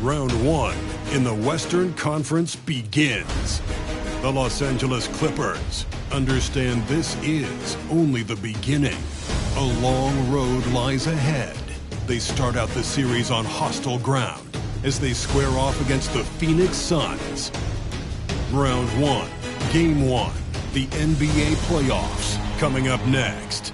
Round one in the Western Conference begins. The Los Angeles Clippers understand this is only the beginning. A long road lies ahead. They start out the series on hostile ground as they square off against the Phoenix Suns. Round one, Game 1, the NBA playoffs, coming up next.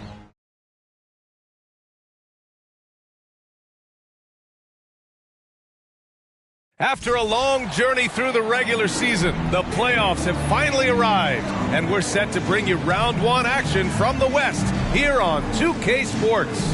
After a long journey through the regular season, the playoffs have finally arrived, and we're set to bring you round one action from the West here on 2K Sports.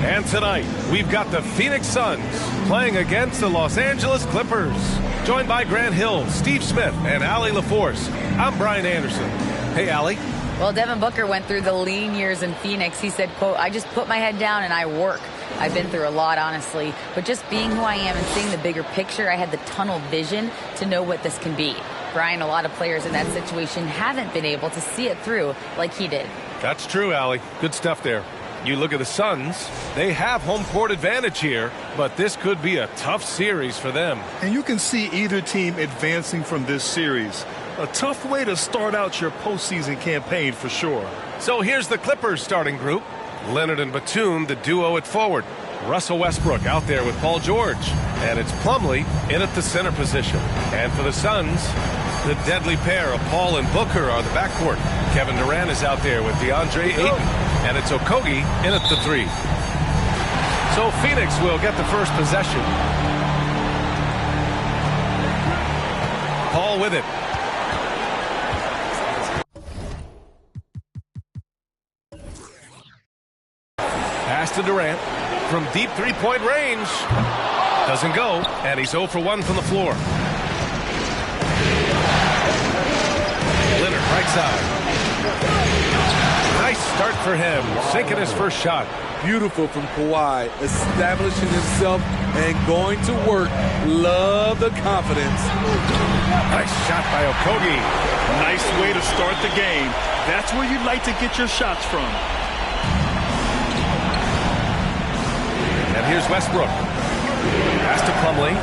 And tonight, we've got the Phoenix Suns playing against the Los Angeles Clippers. Joined by Grant Hill, Steve Smith, and Allie LaForce, I'm Brian Anderson. Hey, Allie. Well, Devin Booker went through the lean years in Phoenix. He said, quote, "I just put my head down and I work." I've been through a lot, honestly, but just being who I am and seeing the bigger picture, I had the tunnel vision to know what this can be. Brian, a lot of players in that situation haven't been able to see it through like he did. That's true, Allie. Good stuff there. You look at the Suns, they have home court advantage here, but this could be a tough series for them. And you can see either team advancing from this series. A tough way to start out your postseason campaign for sure. So here's the Clippers starting group. Leonard and Batum, the duo at forward. Russell Westbrook out there with Paul George. And it's Plumlee in at the center position. And for the Suns, the deadly pair of Paul and Booker are the backcourt. Kevin Durant is out there with DeAndre Ayton. And it's Okogie in at the 3. So Phoenix will get the first possession. Paul with it. Pass to Durant from deep three-point range. Doesn't go, and he's 0 for 1 from the floor. Leonard, right side. Nice start for him, sinking his first shot. Beautiful from Kawhi, establishing himself and going to work. Love the confidence. Nice shot by Okogie. Nice way to start the game. That's where you'd like to get your shots from. And here's Westbrook. Pass to Plumlee.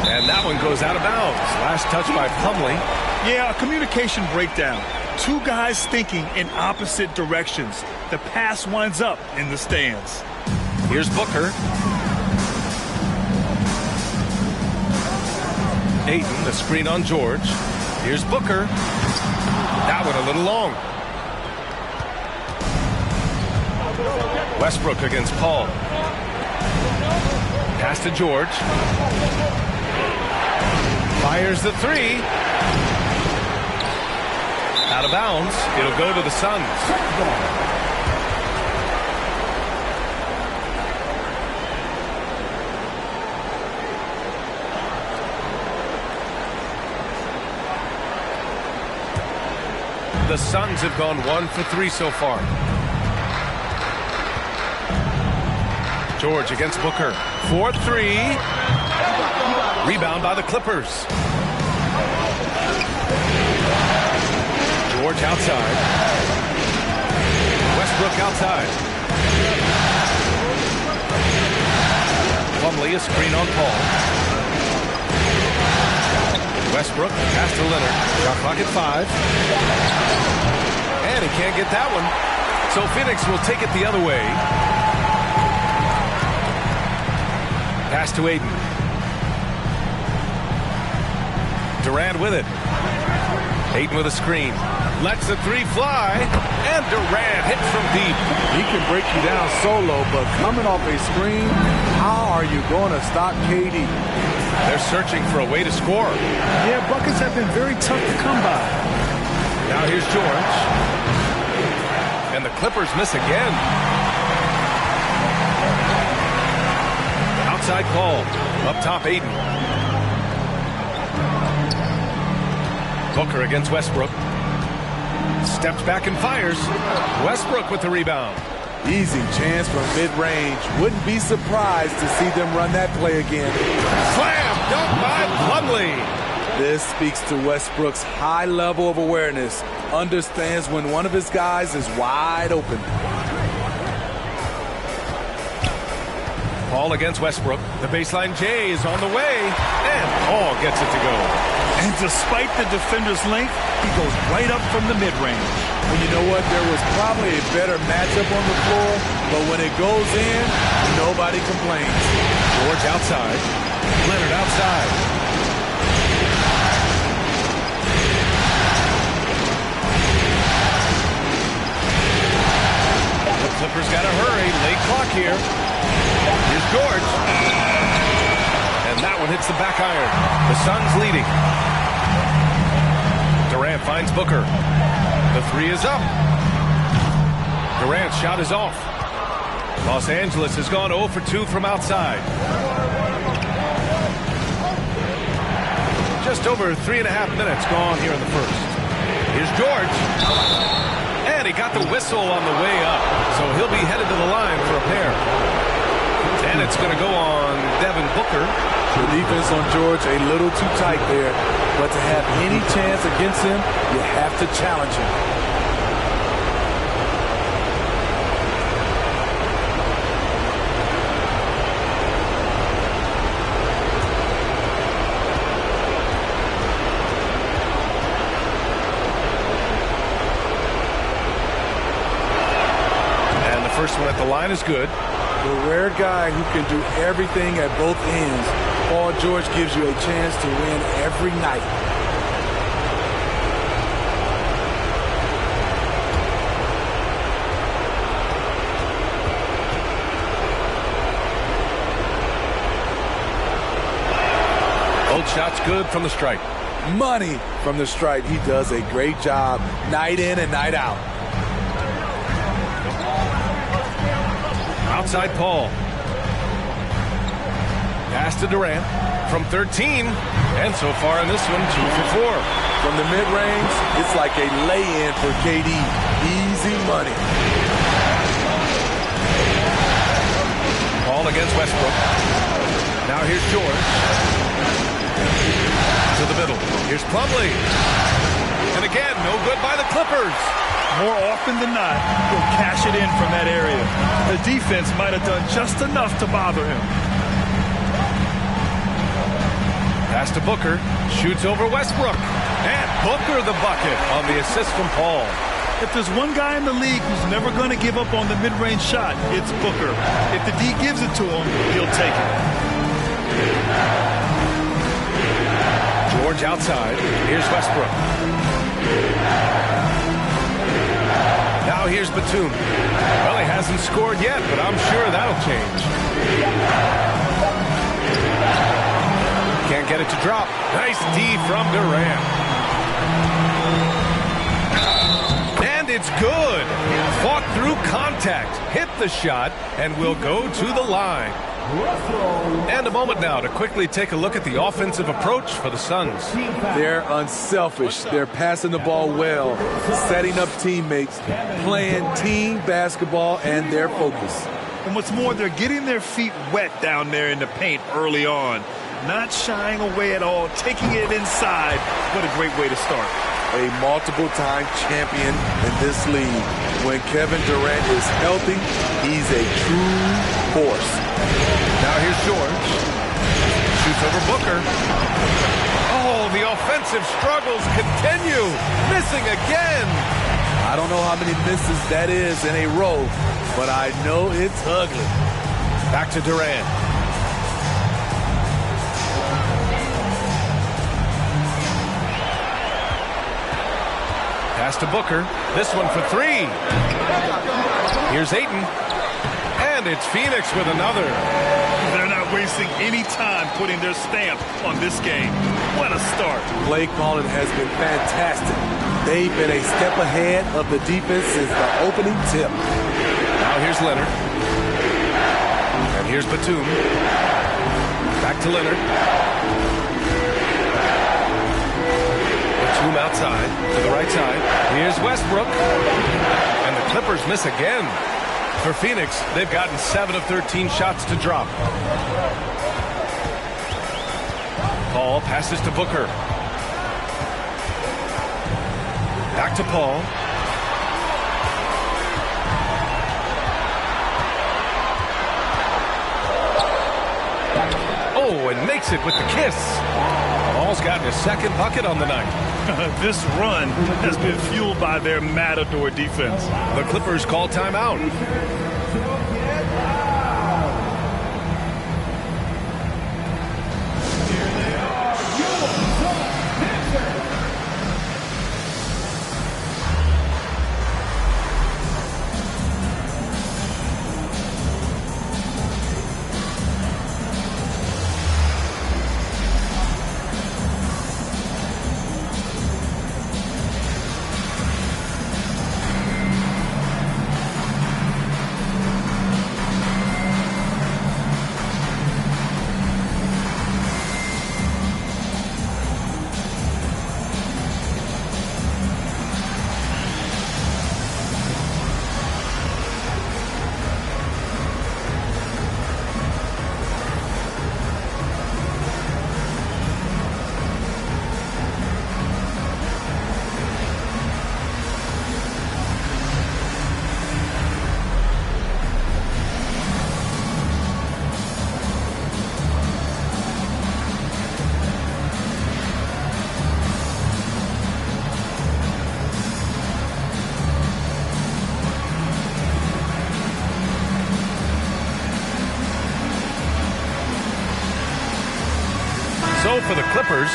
And that one goes out of bounds. Last touch by Plumlee. Yeah, a communication breakdown. Two guys thinking in opposite directions. The pass winds up in the stands. Here's Booker. Ayton, the screen on George. Here's Booker. That one a little long. Westbrook against Paul. Pass to George. Fires the 3. Out of bounds. It'll go to the Suns. The Suns have gone 1 for 3 so far. George against Booker. 4-3. Rebound by the Clippers. George outside. Westbrook outside. Plumlee, a screen on Paul. Westbrook, pass to Leonard. Shot clock at 5. And he can't get that one. So Phoenix will take it the other way. Pass to Ayton. Durant with it. Ayton with a screen. Lets the 3 fly. And Durant hits from deep. He can break you down solo, but coming off a screen, how are you going to stop KD? They're searching for a way to score. Yeah, buckets have been very tough to come by. Now here's George. And the Clippers miss again. Outside Paul. Up top, Ayton. Booker against Westbrook. Steps back and fires. Westbrook with the rebound. Easy chance from mid-range. Wouldn't be surprised to see them run that play again. Slam! Dunk by Plumlee. This speaks to Westbrook's high level of awareness. Understands when one of his guys is wide open. Paul against Westbrook. The baseline J is on the way, and Paul gets it to go. And despite the defender's length, he goes right up from the mid-range. And you know what? There was probably a better matchup on the floor, but when it goes in, nobody complains. George outside. Leonard outside. The Clippers got to hurry. Late clock here. Here's George. And that one hits the back iron. The Suns leading. Durant finds Booker. The three is up. Durant's shot is off. Los Angeles has gone 0 for 2 from outside. Just over 3.5 minutes gone here in the first. Here's George. And he got the whistle on the way up. So he'll be headed to the line for a pair. And it's going to go on Devin Booker. The defense on George a little too tight there. But to have any chance against him, you have to challenge him. And the first one at the line is good. The rare guy who can do everything at both ends. Paul George gives you a chance to win every night. Both shots good from the stripe. Money from the stripe. He does a great job night in and night out. Outside Paul. Pass to Durant from 13. And so far in this one, 2 for 4. From the mid-range, it's like a lay-in for KD. Easy money. Paul against Westbrook. Now here's George. To the middle. Here's Plumlee. And again, no good by the Clippers. More often than not, he'll cash it in from that area. The defense might have done just enough to bother him. Pass to Booker. Shoots over Westbrook. And Booker the bucket on the assist from Paul. If there's one guy in the league who's never going to give up on the mid-range shot, it's Booker. If the D gives it to him, he'll take it. George outside. Here's Westbrook. Now here's Batum. Well, he hasn't scored yet, but I'm sure that'll change. Can't get it to drop. Nice D from Durant. And it's good. Fought through contact. Hit the shot and will go to the line. And a moment now to quickly take a look at the offensive approach for the Suns. They're unselfish. They're passing the ball well, setting up teammates, playing team basketball, and their focus. And what's more, they're getting their feet wet down there in the paint early on. Not shying away at all, taking it inside. What a great way to start. A multiple-time champion in this league. When Kevin Durant is healthy, he's a true force. Now here's George. Shoots over Booker. Oh, the offensive struggles continue. Missing again. I don't know how many misses that is in a row, but I know it's ugly. Back to Durant. Pass to Booker. This one for 3. Here's Ayton. And it's Phoenix with another. They're not wasting any time putting their stamp on this game. What a start. Play calling has been fantastic. They've been a step ahead of the defense since the opening tip. Now here's Leonard. And here's Batum. Back to Leonard. Batum outside to the right side. Here's Westbrook. And the Clippers miss again. For Phoenix, they've gotten 7 of 13 shots to drop. Paul passes to Booker. Back to Paul. Oh, and makes it with the kiss. Ball's gotten his second bucket on the night. This run has been fueled by their Matador defense. The Clippers call timeout. So for the Clippers,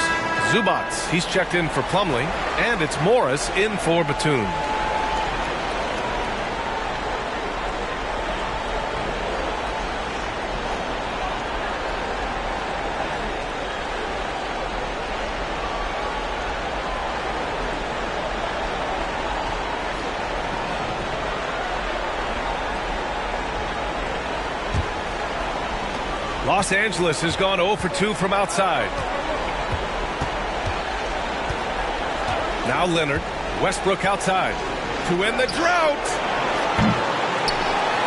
Zubats, he's checked in for Plumlee, and it's Morris in for Batum. Los Angeles has gone 0 for 2 from outside. Now Leonard. Westbrook outside. To end the drought.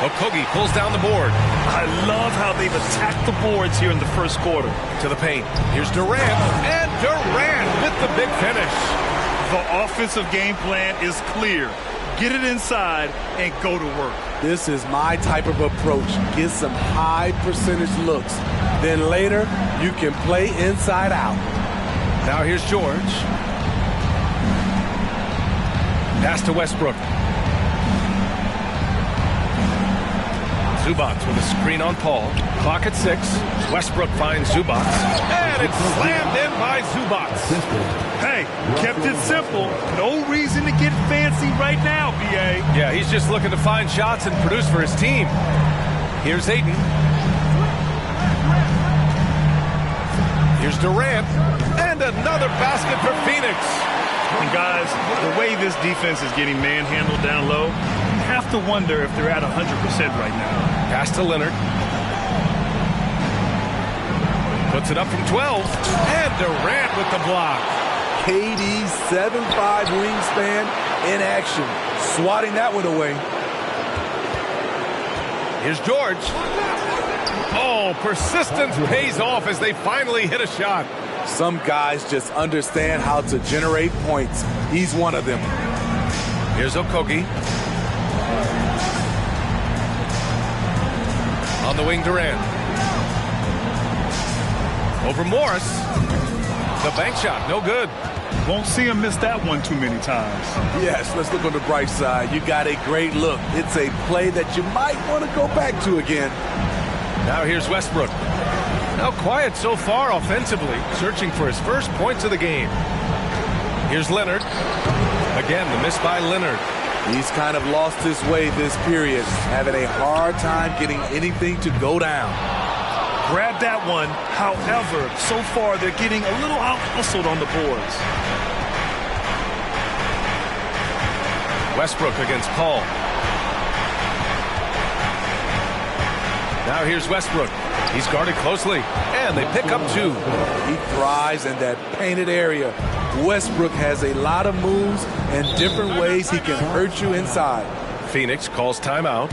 Okogie pulls down the board. I love how they've attacked the boards here in the first quarter. To the paint. Here's Durant. And Durant with the big finish. The offensive game plan is clear. Get it inside and go to work. This is my type of approach. Get some high percentage looks. Then later, you can play inside out. Now here's George. Pass to Westbrook. Zubats with a screen on Paul. Clock at 6. Westbrook finds Zubats. And it's slammed in by Zubats. Hey, kept it simple. No reason to get fancy right now, B.A. Yeah, he's just looking to find shots and produce for his team. Here's Ayton. Here's Durant. And another basket for Phoenix. And guys, the way this defense is getting manhandled down low, you have to wonder if they're at 100% right now. Pass to Leonard. Puts it up from 12. And Durant with the block. KD 7'5" wingspan in action. Swatting that one away. Here's George. Oh, persistence pays off as they finally hit a shot. Some guys just understand how to generate points. He's one of them. Here's Okogie. On the wing, Durant. Over Morris. The bank shot, no good. Won't see him miss that one too many times. Yes, let's look on the bright side. You got a great look. It's a play that you might want to go back to again. Now here's Westbrook. Now quiet so far offensively, searching for his first points of the game. Here's Leonard. Again, the miss by Leonard. He's kind of lost his way this period, having a hard time getting anything to go down. Grab that one. However, so far they're getting a little out-hustled on the boards. Westbrook against Paul. Now here's Westbrook. He's guarded closely, and they pick up 2. He thrives in that painted area. Westbrook has a lot of moves and different ways he can hurt you inside. Phoenix calls timeout.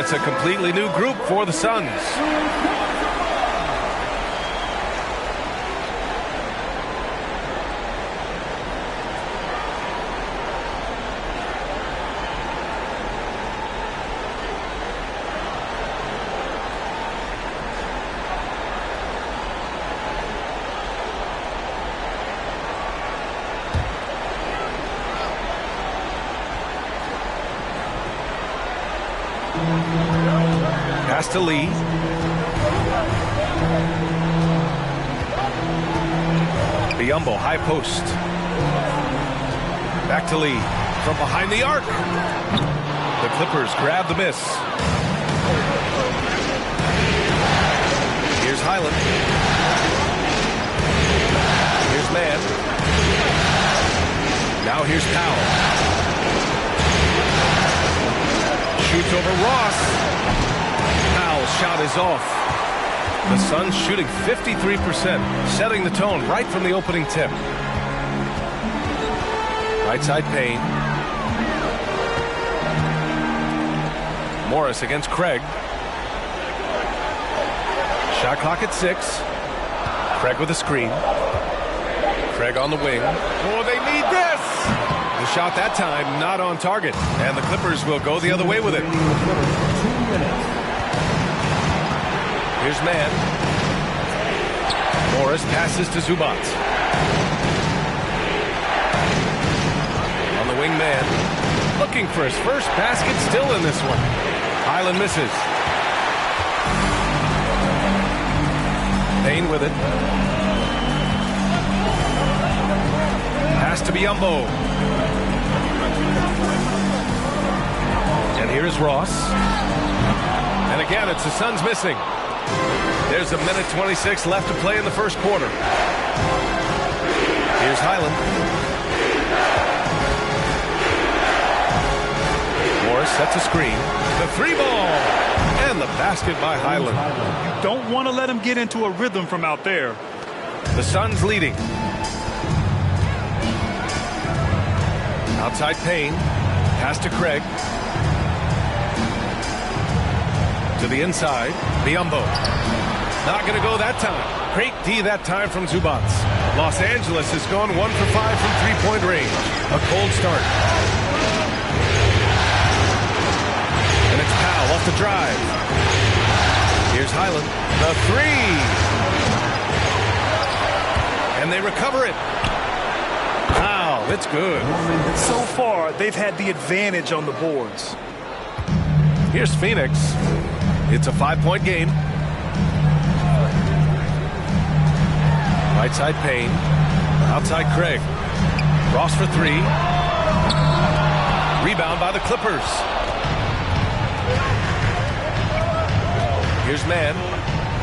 it's a completely new group for the Suns. Pass to Lee. Biyombo, high post. Back to Lee. From behind the arc. The Clippers grab the miss. Here's Highland. Here's Mann. Now here's Powell. Shoots over Ross. Powell's shot is off. The Suns shooting 53%, setting the tone right from the opening tip. Right side Payne. Morris against Craig. Shot clock at 6. Craig with a screen. Craig on the wing. Oh, they need this! The shot that time not on target, and the Clippers will go the other way with it. Here's Mann. Morris passes to Zubac. On the wing, Mann. Looking for his first basket still in this one. Highland misses. Payne with it. Pass to Biyombo. And here's Ross. And again, it's the Suns missing. There's a minute 26 left to play in the first quarter. Here's Highland. Morris sets a screen. The 3-ball. And the basket by Highland. You don't want to let him get into a rhythm from out there. The Suns leading. Outside Payne. Pass to Craig. To the inside. Biyombo. Not going to go that time. Great D that time from Zubac. Los Angeles has gone 1 for 5 from three-point range. A cold start. And it's Powell off the drive. Here's Highland. The 3. And they recover it. Wow, that's good. So far, they've had the advantage on the boards. Here's Phoenix. It's a 5-point game. Right side Payne. Outside Craig. Ross for 3. Rebound by the Clippers. Here's Mann.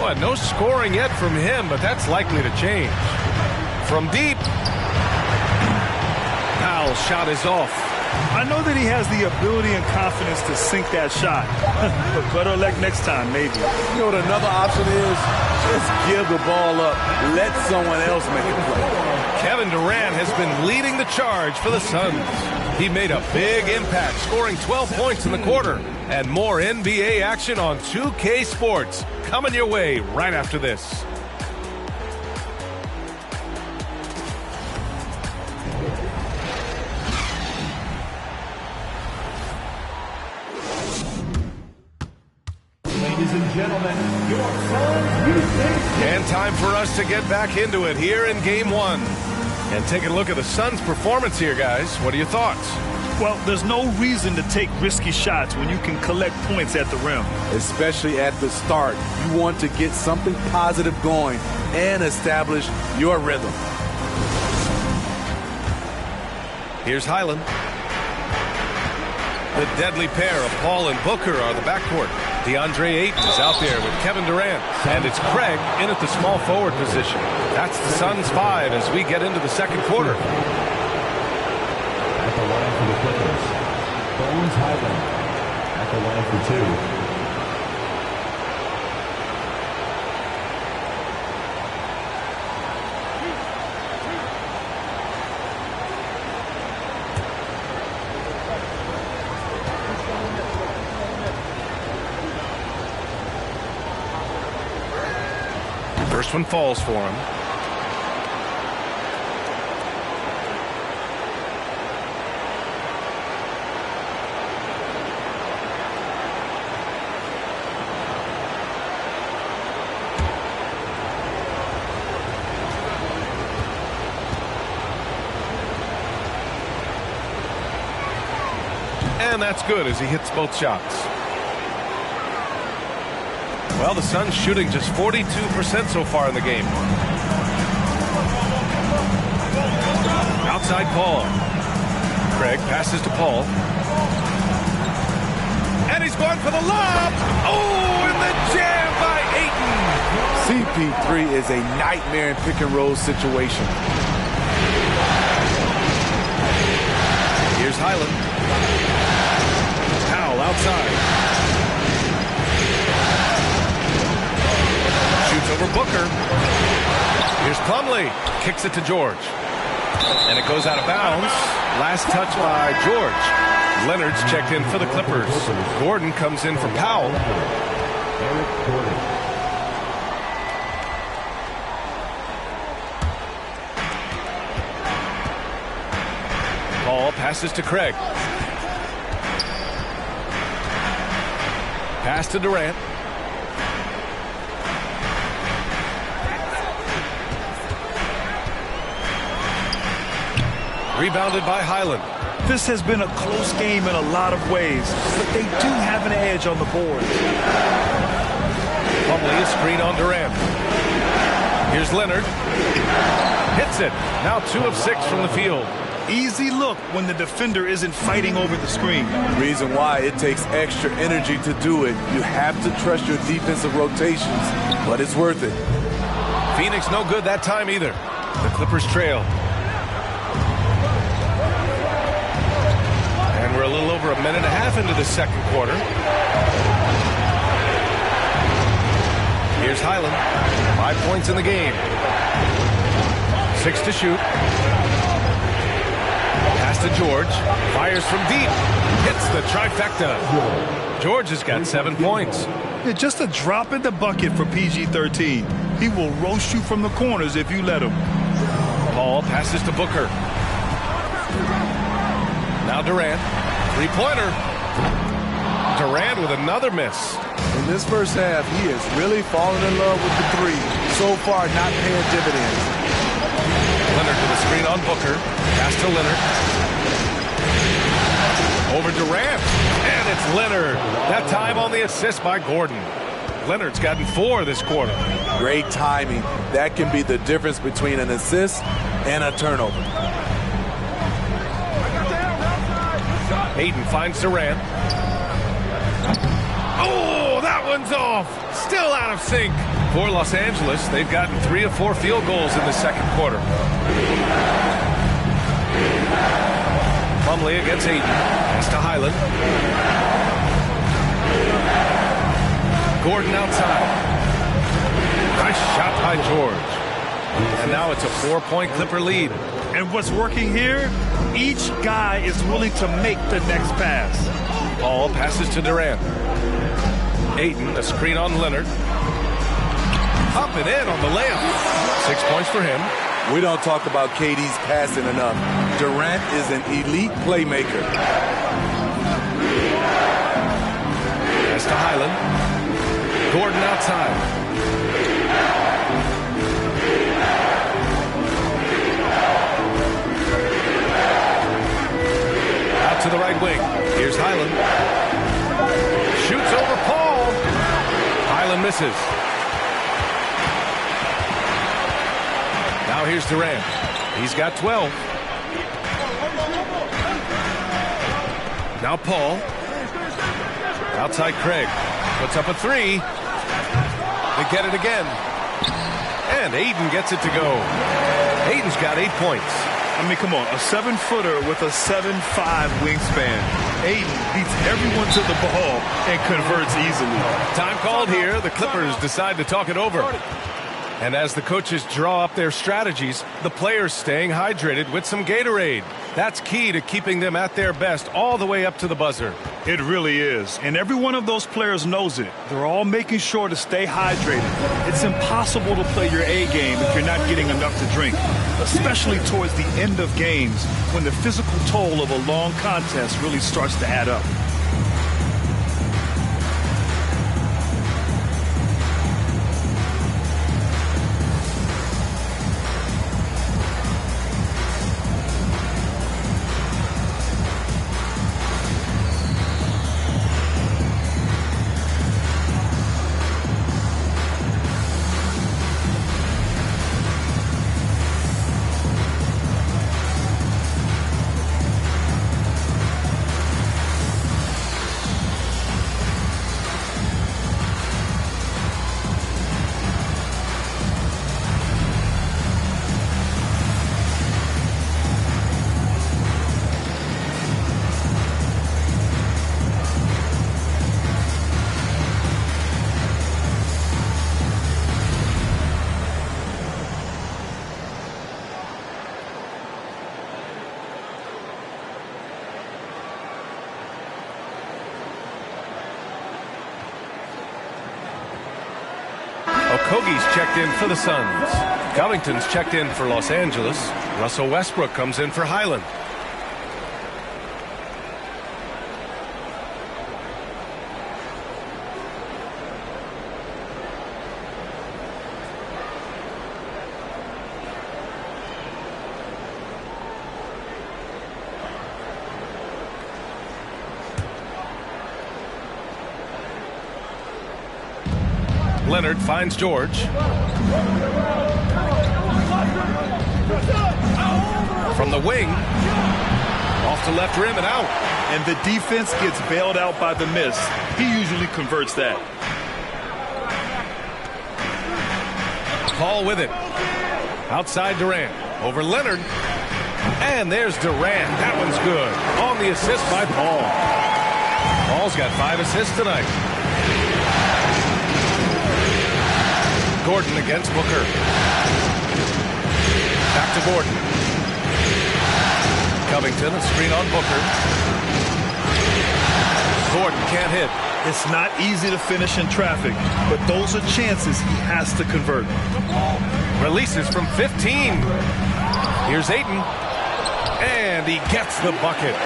Well, no scoring yet from him, but that's likely to change. From deep. Powell's shot is off. I know that he has the ability and confidence to sink that shot. But better luck next time, maybe. You know what another option is? Just give the ball up. Let someone else make it play. Kevin Durant has been leading the charge for the Suns. He made a big impact, scoring 12 points in the quarter. And more NBA action on 2K Sports coming your way right after this. Ladies and gentlemen, your Suns Houston. And time for us to get back into it here in Game 1. And taking a look at the Suns' performance here, guys. What are your thoughts? Well, there's no reason to take risky shots when you can collect points at the rim. Especially at the start. You want to get something positive going and establish your rhythm. Here's Highland. The deadly pair of Paul and Booker are the backcourt. DeAndre Ayton is out there with Kevin Durant. And it's Craig in at the small forward position. That's the Suns 5 as we get into the second quarter. At the line for the Clippers, Bones Highland. At the line for 2. First one falls for him. And that's good as he hits both shots. Well, the Suns shooting just 42% so far in the game. Outside Paul. Craig passes to Paul. And he's going for the lob. Oh, and the jam by Ayton. CP3 is a nightmare in pick and roll situation. Here's Highland. Powell outside. Shoots over Booker. Here's Plumlee. Kicks it to George. And it goes out of bounds. Last touch by George. Leonard's checked in for the Clippers. Gordon comes in for Powell. Eric Gordon. Paul passes to Craig. Pass to Durant. Rebounded by Highland. This has been a close game in a lot of ways, but they do have an edge on the board. Plumlee, a screen on Durant. Here's Leonard. Hits it. Now 2 of 6 from the field. Easy look when the defender isn't fighting over the screen. Reason why it takes extra energy to do it. You have to trust your defensive rotations, but it's worth it. Phoenix no good that time either. The Clippers trail. And we're a little over a minute and a half into the second quarter. Here's Highland. 5 points in the game. 6 to shoot. Pass to George. Fires from deep. Hits the trifecta. George has got 7 points. Yeah, just a drop in the bucket for PG-13. He will roast you from the corners if you let him. Paul passes to Booker. Now Durant. Three-pointer. Durant with another miss. In this first half, he has really fallen in love with the three. So far, not paying dividends. Leonard with a screen on Booker. Pass to Leonard. Over Durant. And it's Leonard. That time on the assist by Gordon. Leonard's gotten 4 this quarter. Great timing. That can be the difference between an assist and a turnover. Ayton finds Durant. Oh, that one's off. Still out of sync. For Los Angeles, they've gotten 3 of 4 field goals in the second quarter. Plumlee against Ayton. Pass to Highland. Gordon outside. Nice shot by George. And now it's a 4-point Clipper lead. And what's working here? Each guy is willing to make the next pass. Paul passes to Durant. Ayton, a screen on Leonard. Up and in on the layup. 6 points for him. We don't talk about KD's passing enough. Durant is an elite playmaker. Pass to Highland. Gordon outside. Out to the right wing. Here's Highland. Shoots over Paul. Highland misses. Now here's Durant. He's got 12. Now Paul. Outside Craig. Puts up a 3. They get it again. And Ayton gets it to go. Ayton's got 8 points. I mean, come on, a 7-footer with a 7'5" wingspan. Ayton beats everyone to the ball and converts easily. Time called here. The Clippers decide to talk it over. And as the coaches draw up their strategies, the players staying hydrated with some Gatorade. That's key to keeping them at their best all the way up to the buzzer. It really is. And every one of those players knows it. They're all making sure to stay hydrated. It's impossible to play your A game if you're not getting enough to drink, especially towards the end of games when the physical toll of a long contest really starts to add up. Okogie's checked in for the Suns. Covington's checked in for Los Angeles. Russell Westbrook comes in for Highland. Leonard finds George. From the wing. Off to left rim and out. And the defense gets bailed out by the miss. He usually converts that. Paul with it. Outside Durant. Over Leonard. And there's Durant. That one's good. On the assist by Paul. Paul's got 5 assists tonight. Gordon against Booker. Back to Gordon. Covington, a screen on Booker. Gordon can't hit. It's not easy to finish in traffic, but those are chances he has to convert. Releases from 15. Here's Ayton. And he gets the bucket.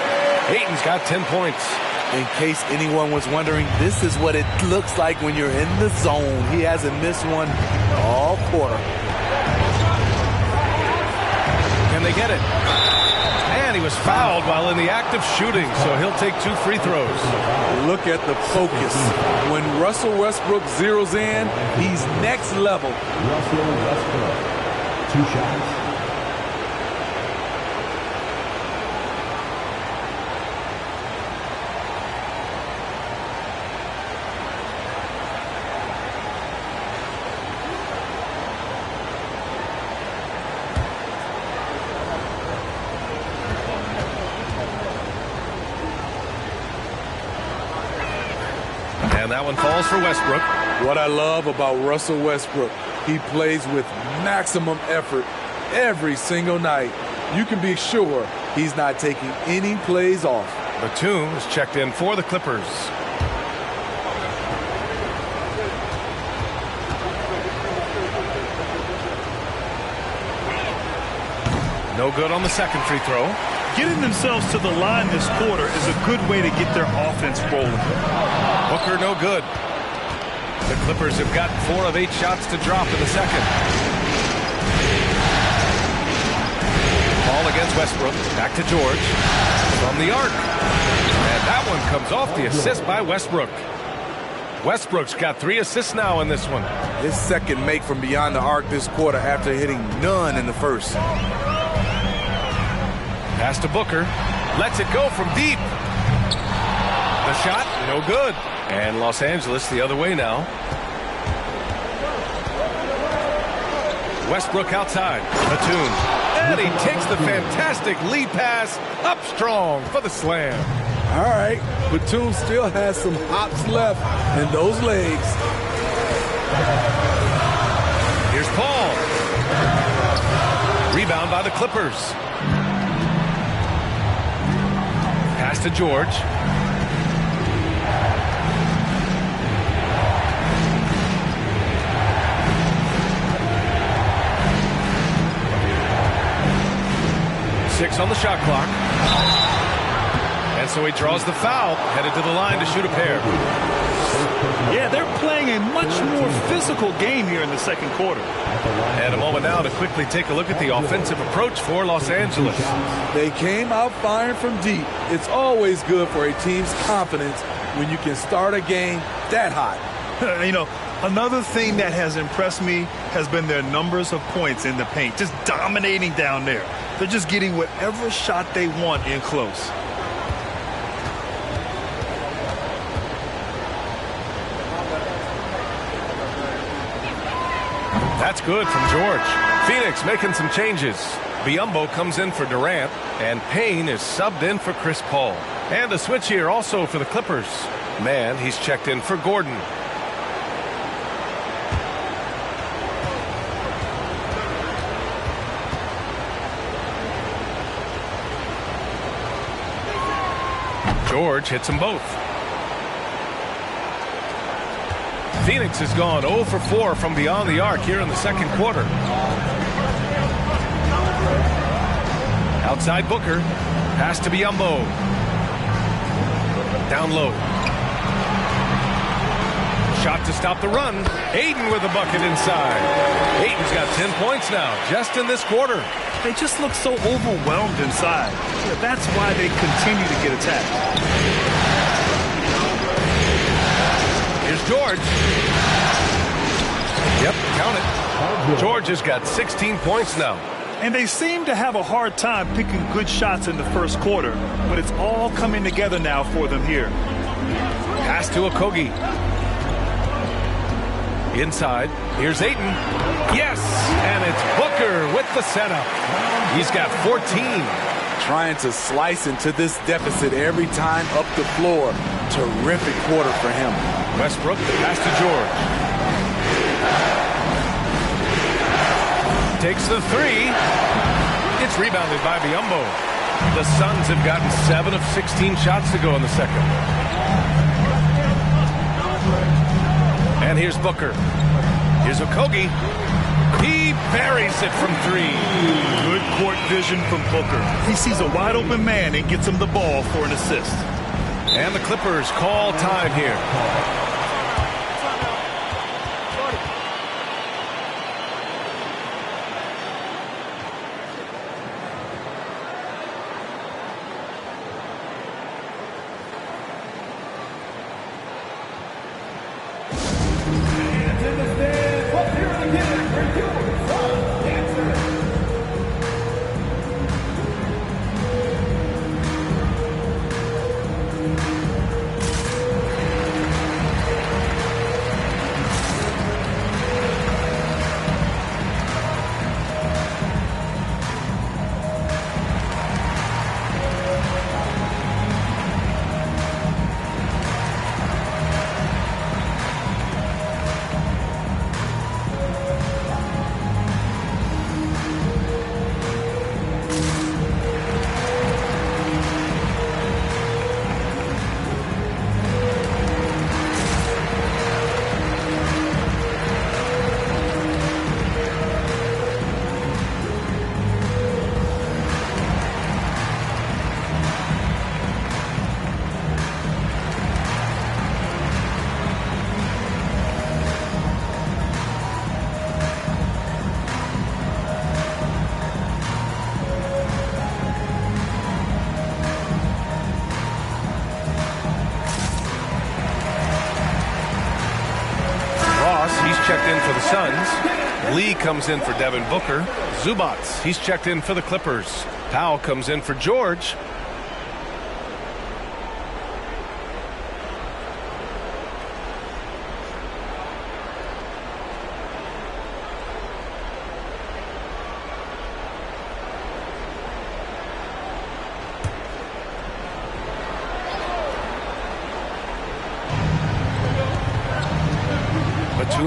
Ayton's got 10 points. In case anyone was wondering, this is what it looks like when you're in the zone. He hasn't missed one all quarter. Can they get it? And he was fouled while in the act of shooting, so he'll take 2 free throws. Look at the focus. When Russell Westbrook zeroes in, he's next level. Russell Westbrook. 2 shots. And that one falls for Westbrook. What I love about Russell Westbrook, he plays with maximum effort every single night. You can be sure he's not taking any plays off. Batum is checked in for the Clippers. No good on the second free throw. Getting themselves to the line this quarter is a good way to get their offense rolling. Booker no good. The Clippers have got 4 of 8 shots to drop in the second. Ball against Westbrook. Back to George. From the arc. And that one comes off the assist by Westbrook. Westbrook's got 3 assists now in this one. His second make from beyond the arc this quarter after hitting none in the first. Pass to Booker. Lets it go from deep. The shot, no good. And Los Angeles the other way now. Westbrook outside. Batum. And he takes the fantastic lead pass up strong for the slam. All right, Batum still has some hops left in those legs. Here's Paul. Rebound by the Clippers. Pass to George. 6 on the shot clock. And so he draws the foul, headed to the line to shoot a pair. Yeah, they're playing a much more physical game here in the second quarter. And a moment now to quickly take a look at the offensive approach for Los Angeles. They came out firing from deep. It's always good for a team's confidence when you can start a game that hot. You know, another thing that has impressed me has been their numbers of points in the paint, just dominating down there. They're just getting whatever shot they want in close. That's good from George. Phoenix making some changes. Biyombo comes in for Durant, and Payne is subbed in for Chris Paul. And a switch here also for the Clippers. Man, he's checked in for Gordon. George hits them both. Phoenix has gone 0 for 4 from beyond the arc here in the second quarter. Outside Booker. Pass to Biyombo. Down low. Shot to stop the run. Ayton with a bucket inside. Ayton's got 10 points now, just in this quarter. They just look so overwhelmed inside. Yeah, that's why they continue to get attacked. Here's George. Yep, count it. George has got 16 points now. And they seem to have a hard time picking good shots in the first quarter, but it's all coming together now for them here. Pass to Okogie. Inside. Here's Ayton. Yes! And it's Booker with the setup. He's got 14. Trying to slice into this deficit every time up the floor. Terrific quarter for him. Westbrook, the pass to George. Takes the three. It's rebounded by Biyombo. The Suns have gotten 7 of 16 shots to go in the second. And here's Booker. Here's Okogie. He buries it from 3. Good court vision from Booker. He sees a wide open man and gets him the ball for an assist. And the Clippers call time here. Checked in for the Suns. Lee comes in for Devin Booker. Zubac, he's checked in for the Clippers. Powell comes in for George.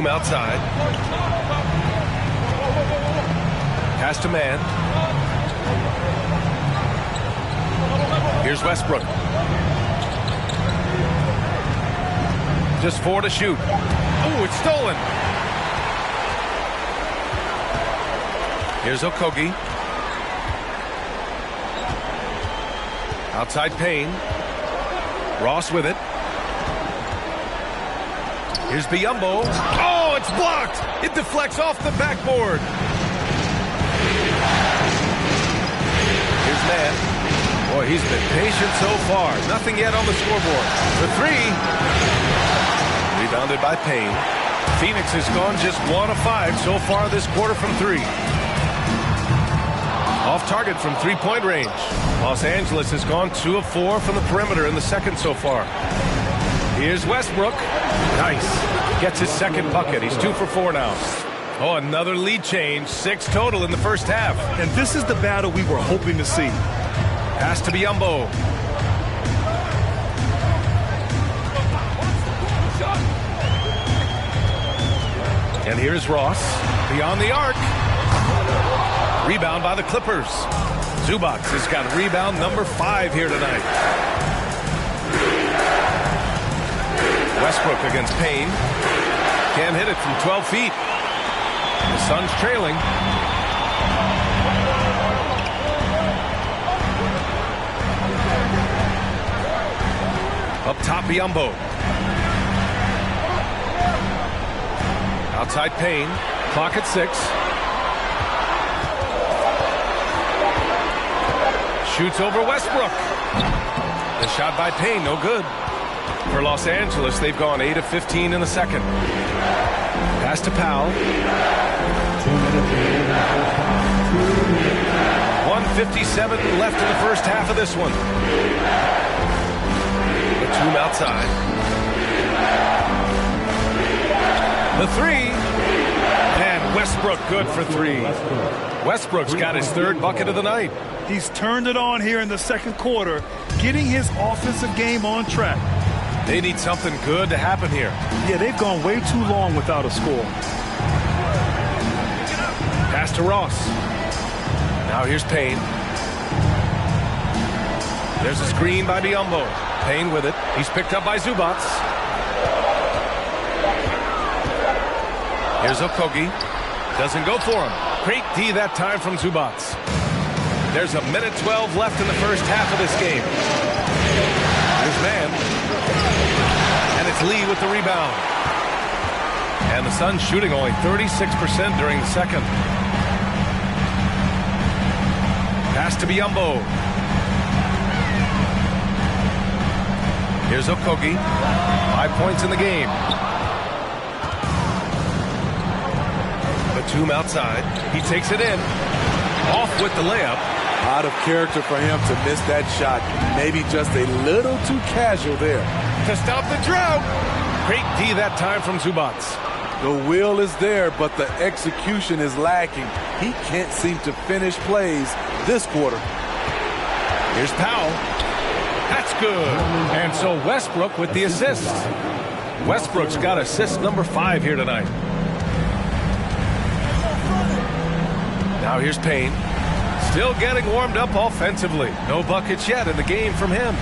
Batum outside. Pass to man. Here's Westbrook. Just 4 to shoot. Oh, it's stolen. Here's Okogie. Outside Payne. Ross with it. Here's Biyombo. Oh, it's blocked. It deflects off the backboard. Here's Mann. Boy, he's been patient so far. Nothing yet on the scoreboard. The three. Rebounded by Payne. Phoenix has gone just 1 of 5 so far this quarter from 3. Off target from three-point range. Los Angeles has gone 2 of 4 from the perimeter in the second so far. Here's Westbrook. Nice. Gets his second bucket. He's 2 for 4 now. Oh, another lead change. 6 total in the first half. And this is the battle we were hoping to see. Pass to Biyombo. And here's Ross. Beyond the arc. Rebound by the Clippers. Zubac has got rebound number 5 here tonight. Westbrook against Payne. Can't hit it from 12 feet. The Suns trailing. Up top, Biyombo. Outside Payne. Clock at 6. Shoots over Westbrook. The shot by Payne, no good. For Los Angeles, they've gone 8 of 15 in the second. Pass to Powell. 1:57 left in the first half of this one. Batum outside. The three. And Westbrook good for 3. Westbrook's got his 3rd bucket of the night. He's turned it on here in the second quarter, getting his offensive game on track. They need something good to happen here. Yeah, they've gone way too long without a score. Pass to Ross. Now here's Payne. There's a screen by Biyombo. Payne with it. He's picked up by Zubac. Here's Okogie. Doesn't go for him. Great D that time from Zubac. There's a minute 12 left in the first half of this game. Here's Mann. And it's Lee with the rebound. And the Suns shooting only 36% during the second. Pass to Biyombo. Here's Okogie. 5 points in the game. Batum outside. He takes it in. Off with the layup. Out of character for him to miss that shot. Maybe just a little too casual there. To stop the drought. Great D that time from Zubac. The will is there, but the execution is lacking. He can't seem to finish plays this quarter. Here's Powell. That's good. And so Westbrook with the assist. Westbrook's got assist number 5 here tonight. Now here's Payne. Still getting warmed up offensively. No buckets yet in the game from him.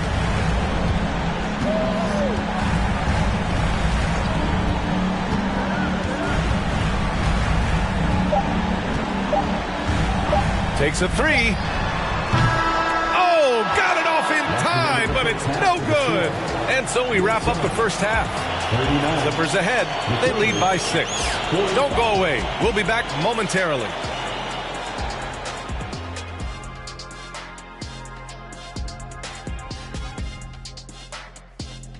Takes a 3. Oh, got it off in time, but it's no good. And so we wrap up the first half. Clippers ahead. They lead by 6. Don't go away. We'll be back momentarily.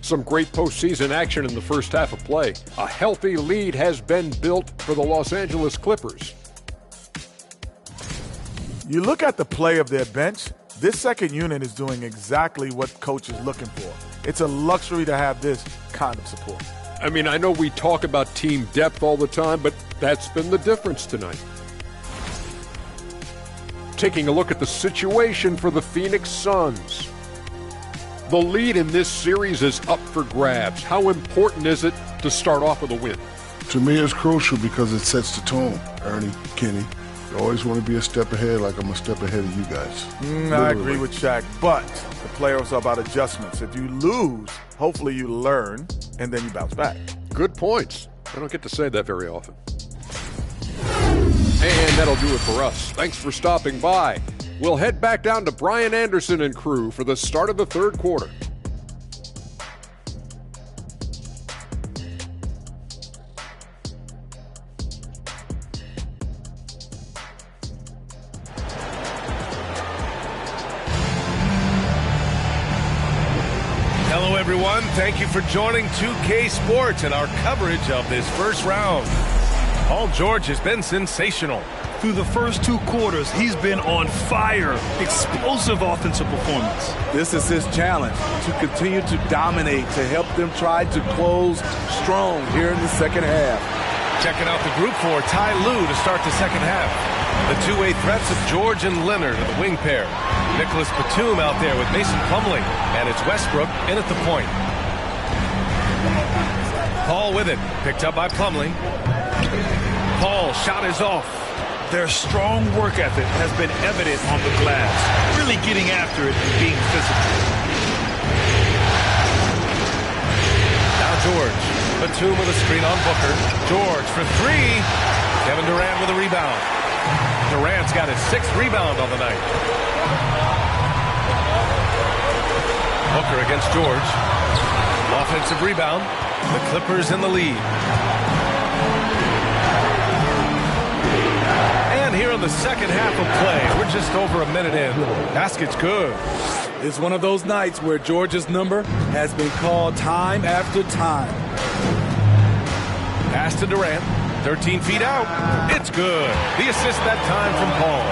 Some great postseason action in the first half of play. A healthy lead has been built for the Los Angeles Clippers. You look at the play of their bench, this second unit is doing exactly what coach is looking for. It's a luxury to have this kind of support. I mean, I know we talk about team depth all the time, but that's been the difference tonight. Taking a look at the situation for the Phoenix Suns. The lead in this series is up for grabs. How important is it to start off with a win? To me, it's crucial because it sets the tone. Ernie, Kenny, you always want to be a step ahead, like I'm a step ahead of you guys. I agree with Shaq, but the playoffs are about adjustments. If you lose, hopefully you learn, and then you bounce back. Good points. I don't get to say that very often. And that'll do it for us. Thanks for stopping by. We'll head back down to Brian Anderson and crew for the start of the third quarter. Hello, everyone. Thank you for joining 2K Sports and our coverage of this first round. Paul George has been sensational. Through the first 2 quarters, he's been on fire. Explosive offensive performance. This is his challenge, to continue to dominate, to help them try to close strong here in the second half. Checking out the group for Ty Lue to start the second half. The two-way threats of George and Leonard are the wing pair. Nicholas Batum out there with Mason Plumlee, and it's Westbrook in at the point. Paul with it, picked up by Plumlee. Paul, shot is off. Their strong work ethic has been evident on the glass, really getting after it and being physical. Now George. Batum with a screen on Booker. George for 3. Kevin Durant with a rebound. Durant's got his 6th rebound on the night. Booker against George. Offensive rebound. The Clippers in the lead. And here in the second half of play, we're just over a minute in. Basket's good. It's one of those nights where George's number has been called time after time. Pass to Durant. 13 feet out. It's good. The assist that time from Paul.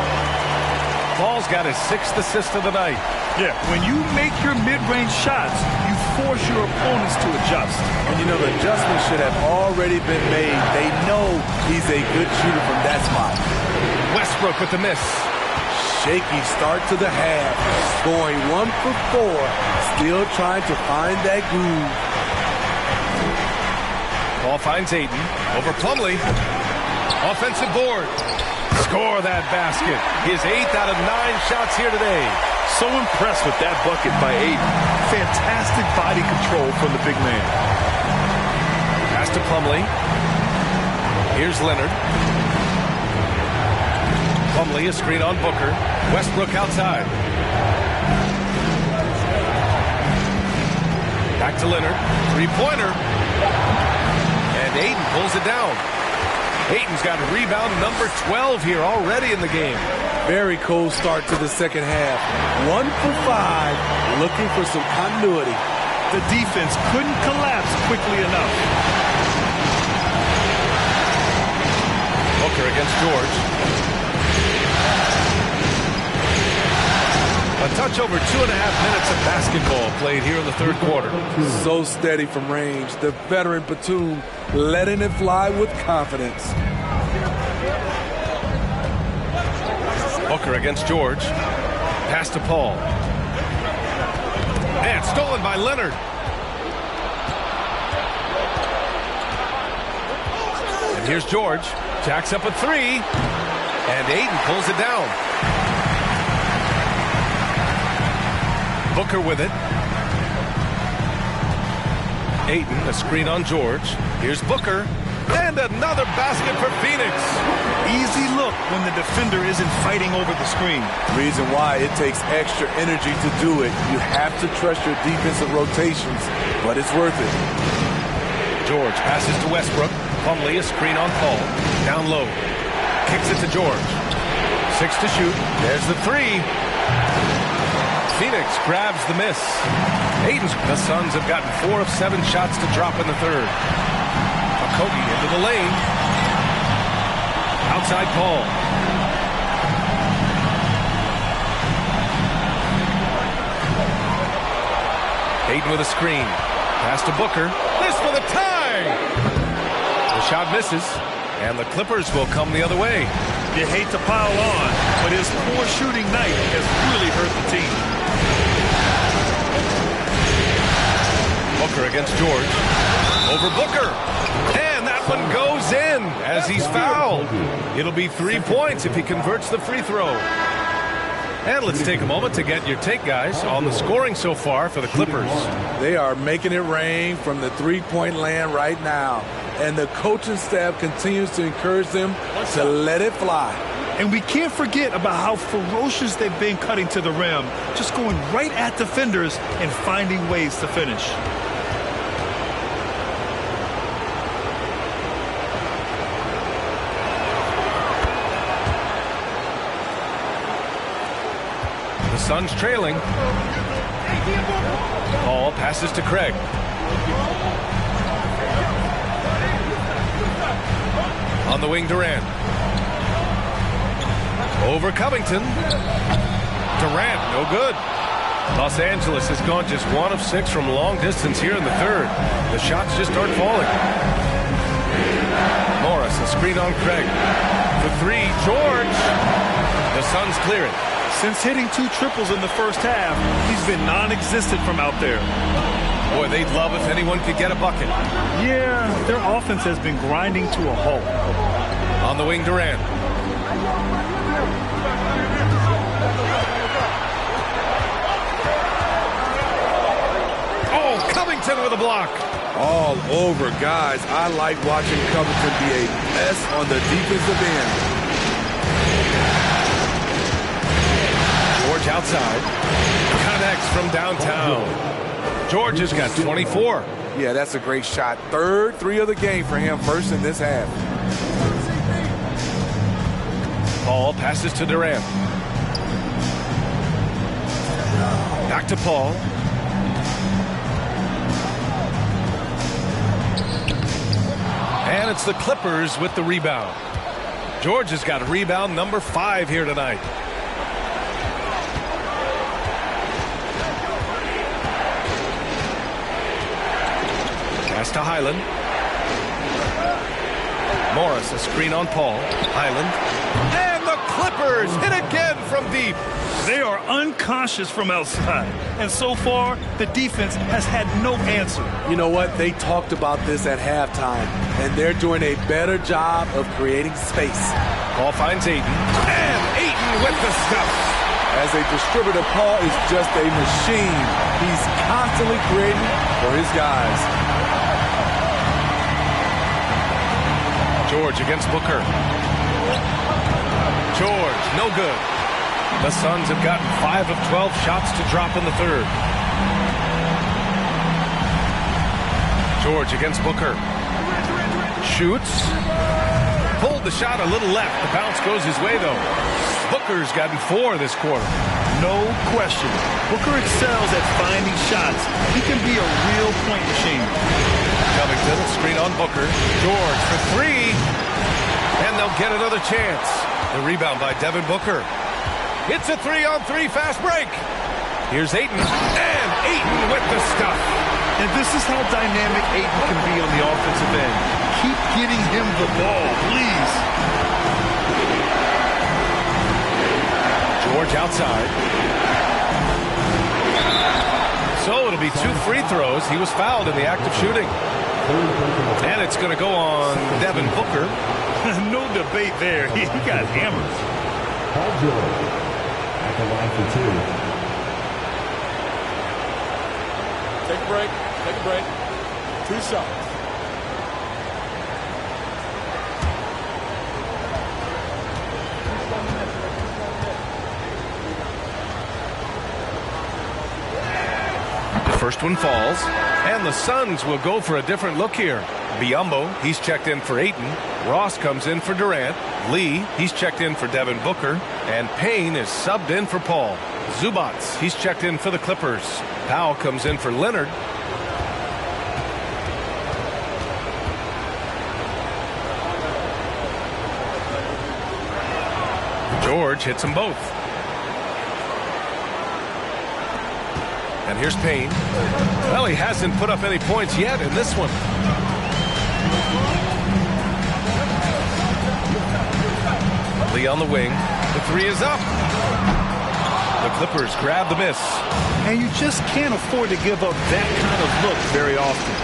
Paul's got his 6th assist of the night. Yeah, when you make your mid-range shots, you force your opponents to adjust. And you know, the adjustment should have already been made. They know he's a good shooter from that spot. Westbrook with the miss. Shaky start to the half. Scoring 1 for 4. Still trying to find that groove. Ball finds Ayton. Over Plumlee. Offensive board. Score that basket. His 8th out of 9 shots here today. So impressed with that bucket by Ayton. Fantastic body control from the big man. Pass to Plumlee. Here's Leonard. Plumlee, a screen on Booker. Westbrook outside. Back to Leonard. 3-pointer. And Ayton pulls it down. Ayton's got rebound number 12 here already in the game. Very cold start to the second half. 1 for 5, looking for some continuity. The defense couldn't collapse quickly enough. Booker against George. A touch over 2.5 minutes of basketball played here in the third quarter. So steady from range. The veteran Batum letting it fly with confidence. Booker against George. Pass to Paul. And stolen by Leonard. And here's George. Jacks up a 3. And Ayton pulls it down. Booker with it. Ayton, a screen on George. Here's Booker. And another basket for Phoenix. Easy look when the defender isn't fighting over the screen. Reason why it takes extra energy to do it. You have to trust your defensive rotations, but it's worth it. George passes to Westbrook. Plumlee, a screen on Paul. Down low. Kicks it to George. 6 to shoot. There's the 3. Phoenix grabs the miss. The Suns have gotten 4 of 7 shots to drop in the third. Okogie into the lane. Outside Paul. Ayton with a screen. Pass to Booker. This for the tie! The shot misses, and the Clippers will come the other way. You hate to pile on, but his poor shooting night has really hurt the team. Booker against George. Over Booker. And that one goes in as he's fouled. It'll be 3 points if he converts the free throw. And let's take a moment to get your take, guys, on the scoring so far for the Clippers. They are making it rain from the three-point land right now. And the coaching staff continues to encourage them to let it fly. And we can't forget about how ferocious they've been cutting to the rim, just going right at defenders and finding ways to finish. The Suns trailing. Ball passes to Craig. On the wing, Durant. Over Covington. Durant, no good. Los Angeles has gone just 1 of 6 from long distance here in the third. The shots just aren't falling. Morris, a screen on Craig. For 3, George. The Suns clear it. Since hitting 2 triples in the first half, he's been non-existent from out there. Boy, they'd love if anyone could get a bucket. Yeah, their offense has been grinding to a halt. On the wing, Durant. Oh, Covington with a block. All over, guys. I like watching Covington be a mess on the defensive end. George outside. Connects from downtown. George has got 24. Yeah, that's a great shot. Third 3 of the game for him, first in this half. Paul passes to Durant. Back to Paul. And it's the Clippers with the rebound. George has got rebound number 5 here tonight. Pass to Highland. Morris, a screen on Paul. Highland. And the Clippers hit again from deep. They are unconscious from outside. And so far, the defense has had no answer. You know what? They talked about this at halftime, and they're doing a better job of creating space. Paul finds Ayton. And Ayton with the stuff. As a distributor, Paul is just a machine. He's constantly creating for his guys. George against Booker. George, no good. The Suns have gotten 5 of 12 shots to drop in the third. George against Booker. Shoots. Pulled the shot a little left. The bounce goes his way, though. Booker's gotten 4 this quarter. No question. Booker excels at finding shots. He can be a real point machine. Covington, screen on Booker. George for 3. And they'll get another chance. The rebound by Devin Booker. It's a 3-on-3 fast break. Here's Ayton. And Ayton with the stuff. And this is how dynamic Ayton can be on the offensive end. Keep getting him the ball, please. George outside. So it'll be 2 free throws. He was fouled in the act of shooting. And it's going to go on Devin Booker. No debate there. He got hammered. Paul George at the line for 2. Take a break. Take a break. 2 shots. The first one falls, and the Suns will go for a different look here. Biyombo, he's checked in for Ayton. Ross comes in for Durant. Lee, he's checked in for Devin Booker. And Payne is subbed in for Paul. Zubats, he's checked in for the Clippers. Powell comes in for Leonard. George hits them both. And here's Payne. Well, he hasn't put up any points yet in this one. Lee on the wing. The 3 is up. The Clippers grab the miss. And you just can't afford to give up that kind of look very often.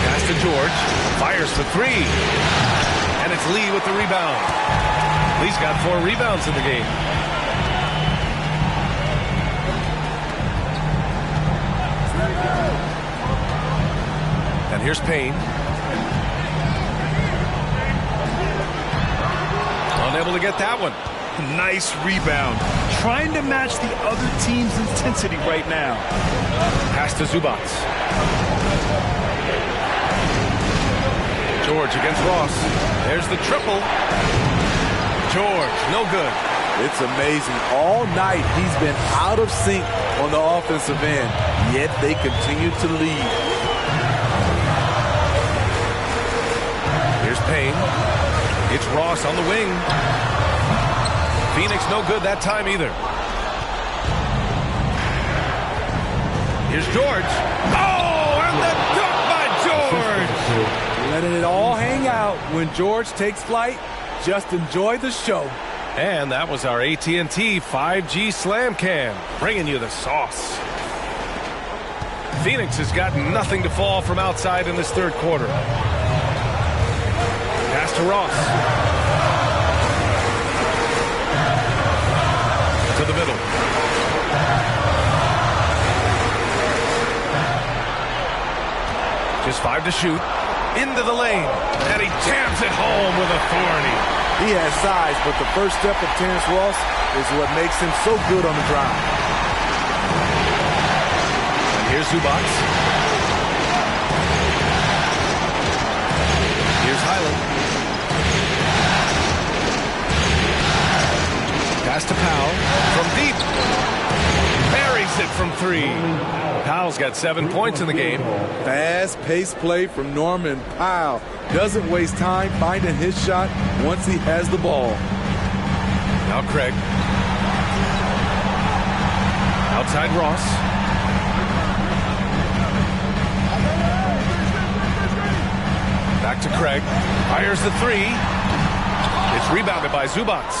Pass to George. Fires for 3. And it's Lee with the rebound. Lee's got 4 rebounds in the game. And here's Payne. Unable to get that one. Nice rebound. Trying to match the other team's intensity right now. Pass to Zubac. George against Ross. There's the triple. George, no good. It's amazing. All night he's been out of sync on the offensive end, yet they continue to lead. Here's Payne. It's Ross on the wing. Phoenix no good that time either. Here's George. Oh, and the dunk by George. Letting it all hang out when George takes flight. Just enjoy the show. And that was our AT&T 5G Slam Cam, bringing you the sauce. Phoenix has got nothing to fall from outside in this third quarter. Pass to Ross. To the middle. Just 5 to shoot. Into the lane. And he jams it home with authority. He has size, but the first step of Terrence Ross is what makes him so good on the drive. And here's Zubac. Here's Highland. Pass to Powell from deep. Buries it from 3. Powell's got 7 points in the game. Fast-paced play from Norman Powell. Doesn't waste time finding his shot once he has the ball. Now Craig. Outside Ross. Back to Craig. Fires the 3. It's rebounded by Zubac.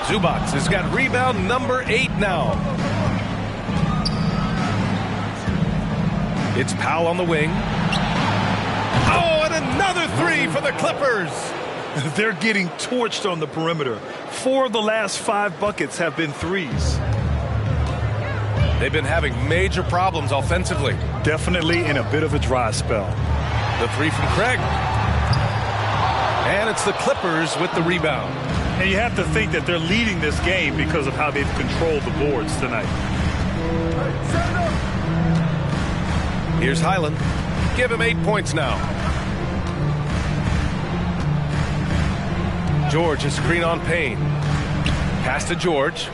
Zubac has got rebound number 8 now. It's Powell on the wing. Oh, and another 3 for the Clippers. They're getting torched on the perimeter. 4 of the last 5 buckets have been threes. They've been having major problems offensively. Definitely in a bit of a dry spell. The 3 from Craig. And it's the Clippers with the rebound. And you have to think that they're leading this game because of how they've controlled the boards tonight. Here's Highland. Give him 8 points now. George is screen on Payne. Pass to George.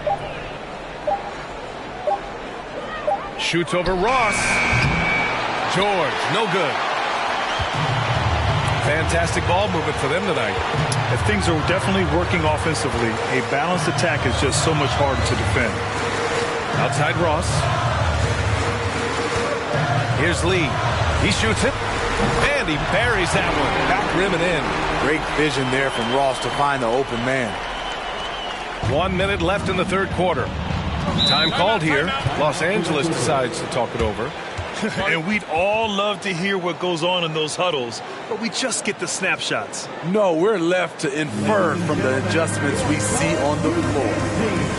Shoots over Ross. George, no good. Fantastic ball movement for them tonight. If things are definitely working offensively, a balanced attack is just so much harder to defend. Outside Ross. Here's Lee. He shoots it. And he buries that one. Back rim and in. Great vision there from Ross to find the open man. 1 minute left in the third quarter. Time called here. Los Angeles decides to talk it over. And we'd all love to hear what goes on in those huddles, but we just get the snapshots. No, we're left to infer from the adjustments we see on the floor.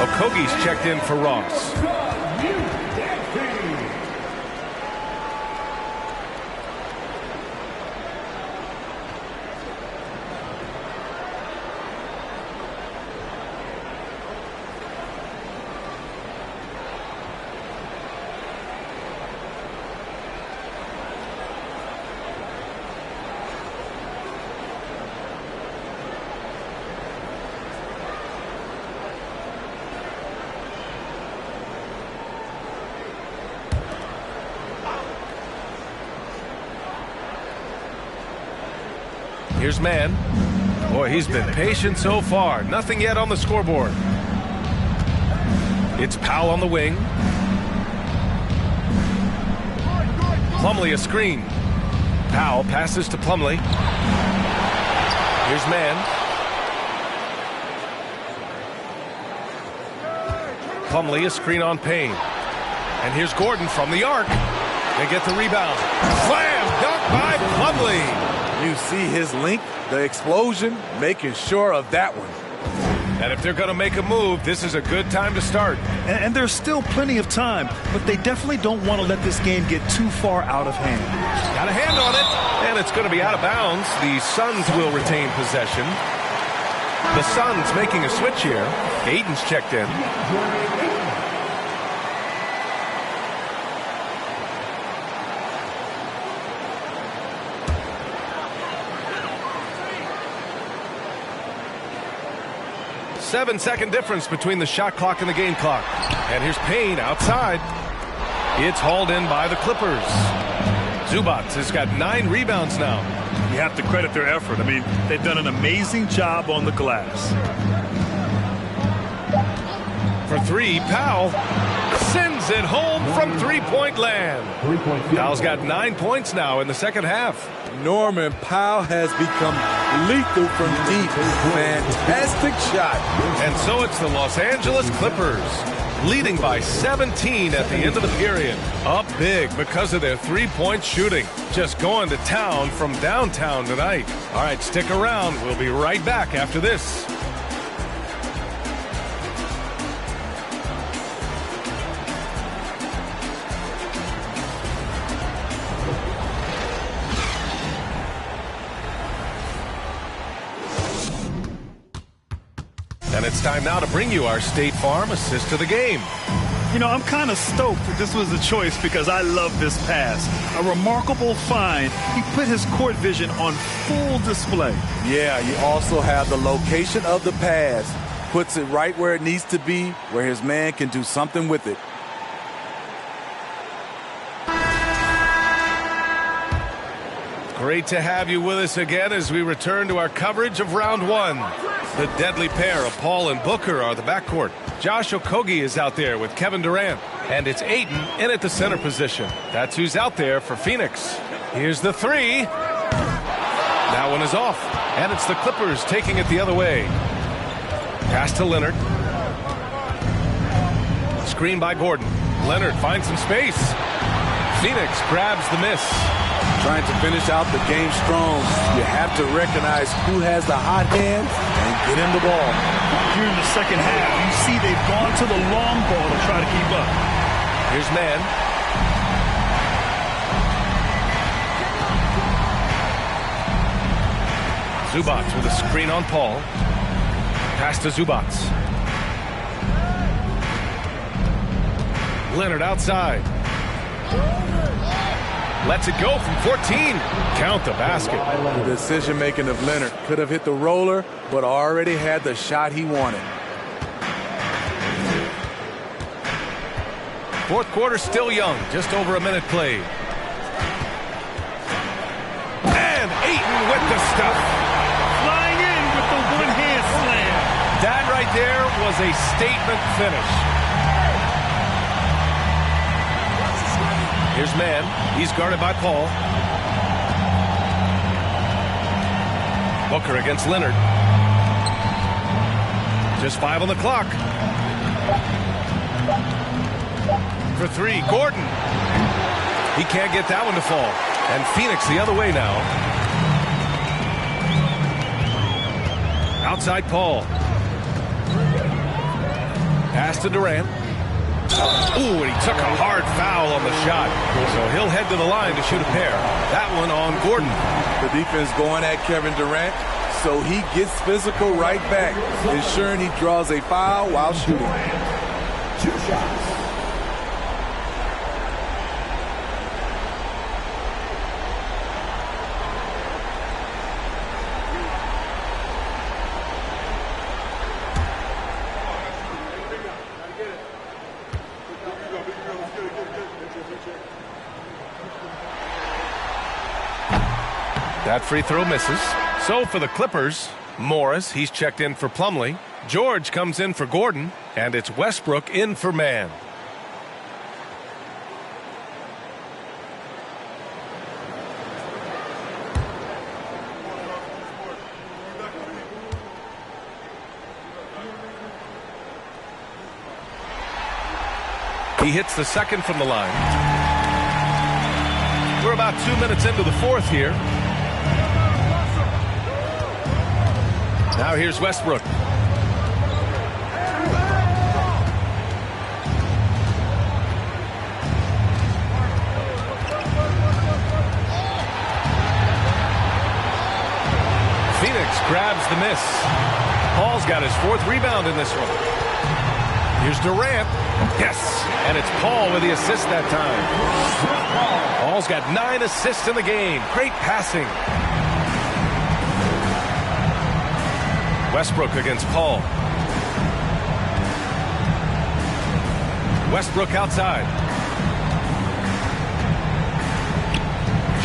Okogie's checked in for Ross. Here's Mann. Boy, he's been patient so far. Nothing yet on the scoreboard. It's Powell on the wing. Plumlee a screen. Powell passes to Plumlee. Here's Mann. Plumlee a screen on Payne. And here's Gordon from the arc. They get the rebound. Slam dunk by Plumlee. You see his length, the explosion, making sure of that one. And if they're going to make a move, this is a good time to start. And there's still plenty of time, but they definitely don't want to let this game get too far out of hand. Got a hand on it, and it's going to be out of bounds. The Suns will retain possession. The Suns making a switch here. Ayton's checked in. Seven-second difference between the shot clock and the game clock. And here's Payne outside. It's hauled in by the Clippers. Zubac has got 9 rebounds now. You have to credit their effort. I mean, they've done an amazing job on the glass. For 3, Powell sends it home from three-point land. Powell's got 9 points now in the second half. Norman Powell has become lethal from deep. Fantastic shot. And so it's the Los Angeles Clippers leading by 17 at the end of the period. Up big because of their three-point shooting. Just going to town from downtown tonight. All right, stick around. We'll be right back after this. And it's time now to bring you our State Farm assist to the game. You know, I'm kind of stoked that this was a choice because I love this pass. A remarkable find. He put his court vision on full display. Yeah, you also have the location of the pass. Puts it right where it needs to be, where his man can do something with it. Great to have you with us again as we return to our coverage of round 1. The deadly pair of Paul and Booker are the backcourt. Josh Okogie is out there with Kevin Durant. And it's Ayton in at the center position. That's who's out there for Phoenix. Here's the 3. That one is off. And it's the Clippers taking it the other way. Pass to Leonard. Screen by Gordon. Leonard finds some space. Phoenix grabs the miss. Trying to finish out the game strong. You have to recognize who has the hot hand and get him the ball. Here in the second half, you see they've gone to the long ball to try to keep up. Here's Mann. Zubac with a screen on Paul. Pass to Zubac. Leonard outside. Lets it go from 14. Count the basket. The decision-making of Leonard could have hit the roller, but already had the shot he wanted. Fourth quarter still young. Just over a minute played. And Ayton with the stuff. Flying in with the one-hand slam. That right there was a statement finish. Here's Mann. He's guarded by Paul. Booker against Leonard. Just 5 on the clock. For 3, Gordon. He can't get that one to fall. And Phoenix the other way now. Outside Paul. Pass to Durant. Ooh, and he took a hard foul on the shot. So he'll head to the line to shoot a pair. That one on Gordon. The defense going at Kevin Durant, so he gets physical right back, ensuring he draws a foul while shooting. 2 shots. That free throw misses. So for the Clippers, Morris, he's checked in for Plumlee. George comes in for Gordon, and it's Westbrook in for Mann. He hits the second from the line. We're about 2 minutes into the fourth here. Now here's Westbrook. Phoenix grabs the miss. Paul's got his fourth rebound in this one. Here's Durant. Yes, and it's Paul with the assist that time. Paul's got 9 assists in the game. Great passing. Westbrook against Paul. Westbrook outside.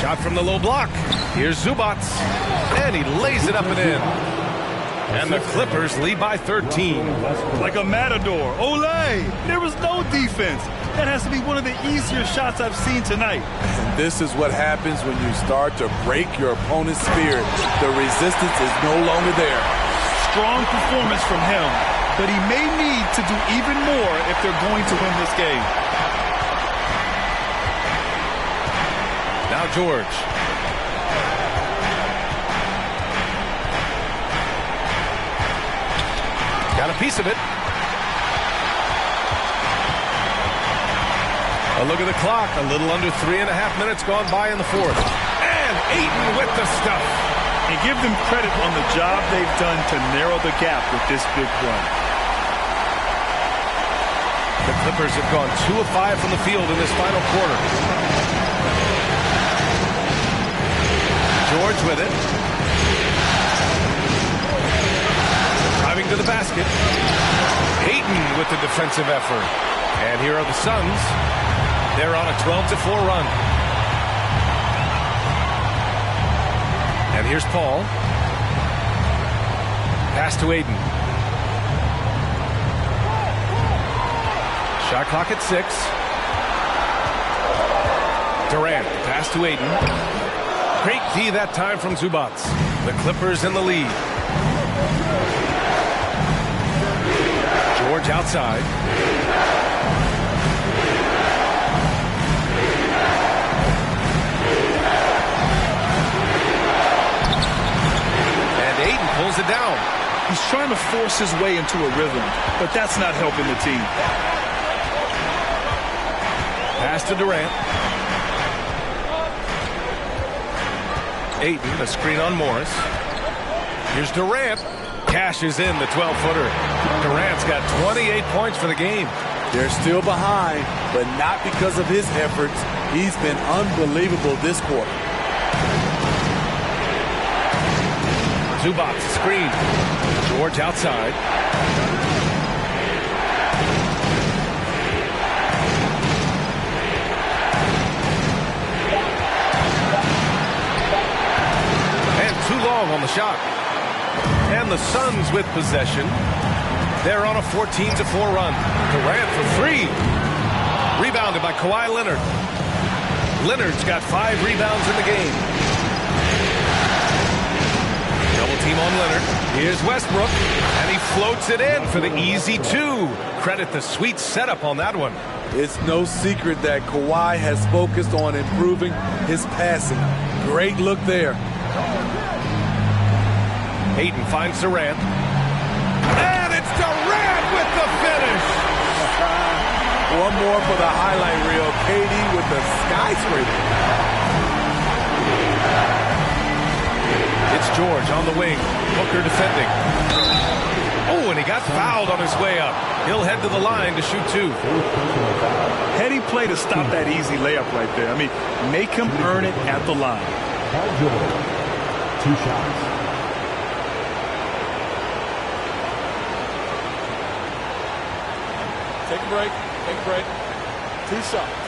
Shot from the low block. Here's Zubac, and he lays it up and in. And the Clippers lead by 13. Like a matador. Olay! There was no defense. That has to be one of the easier shots I've seen tonight. And this is what happens when you start to break your opponent's spirit. The resistance is no longer there. Strong performance from him, but he may need to do even more if they're going to win this game. Now George. Got a piece of it. A look at the clock. A little under 3.5 minutes gone by in the fourth. And Ayton with the stuff. And give them credit on the job they've done to narrow the gap with this big run. The Clippers have gone 2 of 5 from the field in this final quarter. George with it. Driving to the basket. Ayton with the defensive effort. And here are the Suns. They're on a 12-4 run. And here's Paul. Pass to Ayton. Shot clock at 6. Durant, pass to Ayton. Great D that time from Zubac. The Clippers in the lead. George outside. And Ayton pulls it down. He's trying to force his way into a rhythm, but that's not helping the team. Pass to Durant. Ayton, a screen on Morris. Here's Durant. Cashes in the 12-footer. Durant's got 28 points for the game. They're still behind, but not because of his efforts. He's been unbelievable this quarter. Zubac screen. George outside. And too long on the shot. And the Suns with possession. They're on a 14-4 run. Durant for 3. Rebounded by Kawhi Leonard. Leonard's got 5 rebounds in the game. Double team on Leonard. Here's Westbrook. And he floats it in for the easy 2. Credit the sweet setup on that one. It's no secret that Kawhi has focused on improving his passing. Great look there. Ayton finds Durant. And it's Durant with the finish. One more for the highlight reel. KD with the skyscraper. It's George on the wing. Booker defending. Oh, and he got fouled on his way up. He'll head to the line to shoot 2. Heady play to stop that easy layup right there. I mean, make him earn it at the line. Paul George, 2 shots. Take a break. Take a break. 2 shots.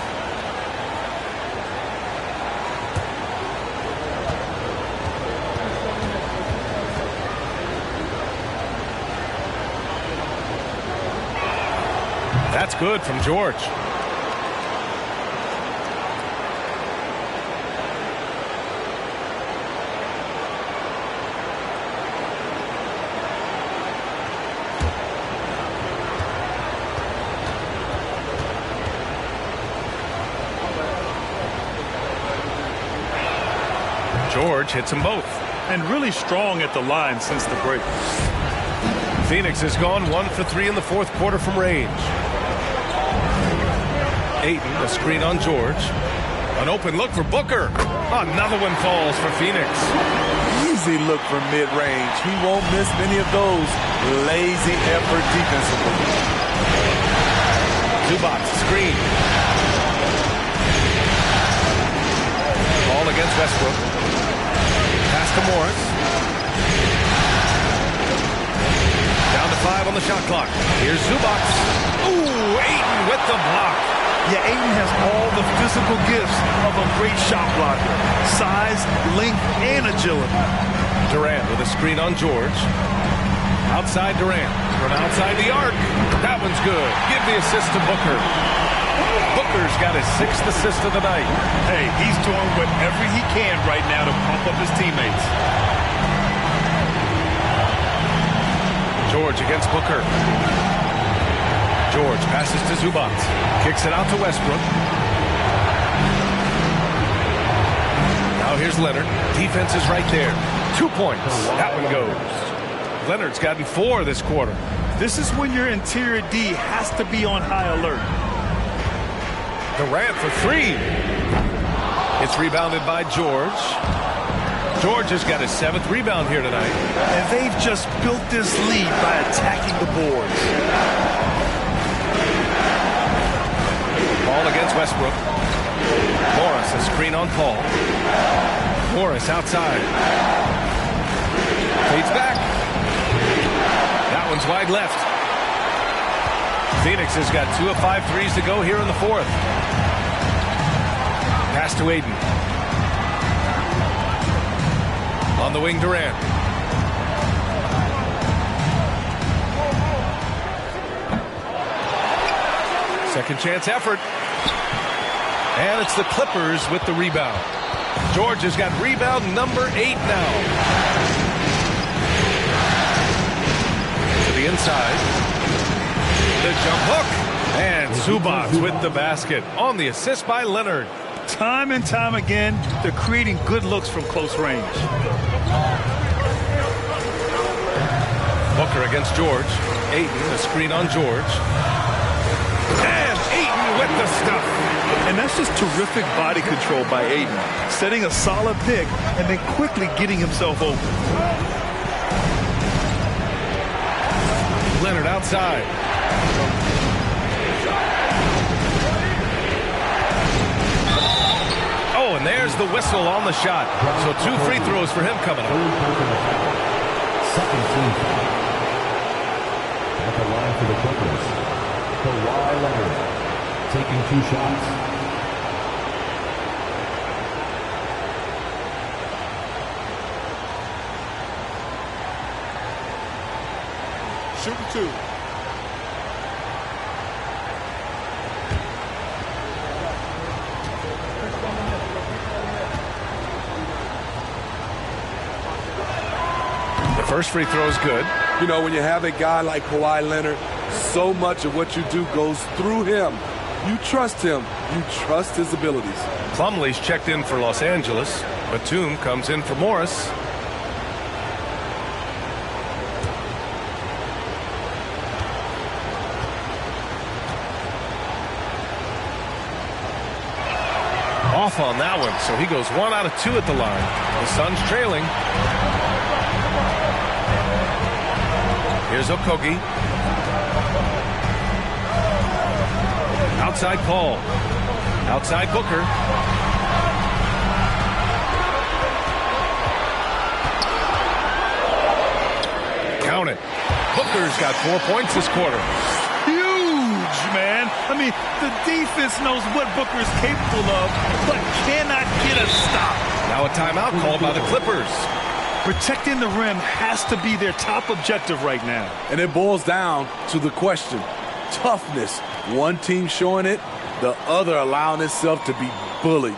That's good from George. George hits them both. And really strong at the line since the break. Phoenix has gone 1 for 3 in the fourth quarter from range. Ayton, a screen on George. An open look for Booker. Another one falls for Phoenix. Easy look from mid-range. He won't miss many of those. Lazy effort defensively. Zubac, screen. Ball against Westbrook. Pass to Morris. Down to 5 on the shot clock. Here's Zubac. Ooh, Ayton with the block. Yeah, Ayton has all the physical gifts of a great shot blocker. Size, length, and agility. Durant with a screen on George. Outside Durant. From outside the arc. That one's good. Give the assist to Booker. Booker's got his 6th assist of the night. Hey, he's doing whatever he can right now to pump up his teammates. George against Booker. George passes to Zubac. Kicks it out to Westbrook. Now here's Leonard. Defense is right there. 2 points. That one goes. Leonard's gotten 4 this quarter. This is when your interior D has to be on high alert. Durant for 3. It's rebounded by George. George has got his 7th rebound here tonight. And they've just built this lead by attacking the boards. Ball against Westbrook. Morris, a screen on Paul. Morris outside. Fades back. That one's wide left. Phoenix has got 2 of 5 threes to go here in the fourth. Pass to Ayton. On the wing, Durant. Second chance effort. And it's the Clippers with the rebound. George has got rebound number 8 now. To the inside. The jump hook. And Zubac with the basket on the assist by Leonard. Time and time again, they're creating good looks from close range. Booker against George. Ayton, a screen on George. And Ayton with the stuff. And that's just terrific body control by Ayton. Setting a solid pick and then quickly getting himself open. Leonard outside. Oh, and there's the whistle on the shot. So 2 free throws for him coming up. Second team foul. At the line for the Clippers, Kawhi Leonard taking 2 shots. Shooting 2. First free throw is good. You know, when you have a guy like Kawhi Leonard, so much of what you do goes through him. You trust him. You trust his abilities. Plumlee's checked in for Los Angeles. Batum comes in for Morris. Off on that one, so he goes 1 out of 2 at the line. The Suns trailing. Here's Okogie. Outside Paul. Outside Booker. Count it. Booker's got 4 points this quarter. Huge, man. I mean, the defense knows what Booker's capable of, but cannot get a stop. Now a timeout called by the Clippers. Protecting the rim has to be their top objective right now. And it boils down to the question, toughness. One team showing it, the other allowing itself to be bullied.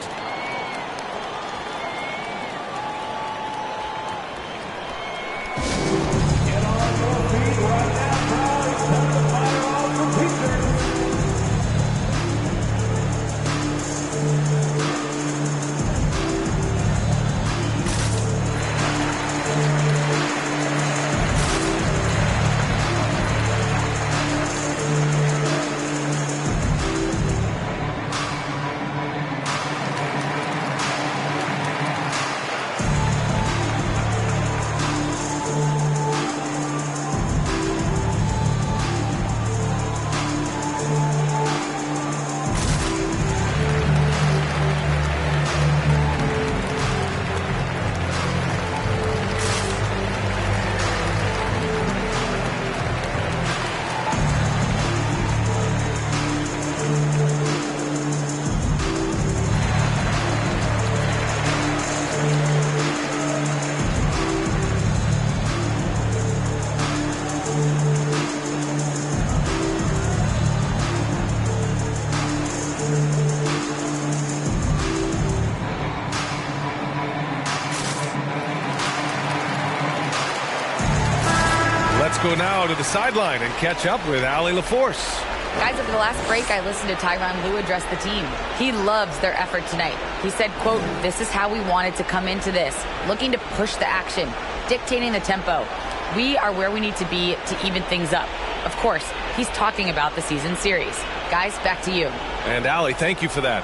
Go now to the sideline and catch up with Allie LaForce. Guys, after the last break, I listened to Tyronn Lue address the team. He loves their effort tonight. He said, quote, "This is how we wanted to come into this, looking to push the action, dictating the tempo. We are where we need to be to even things up." Of course, he's talking about the season series. Guys, back to you. And Allie, thank you for that.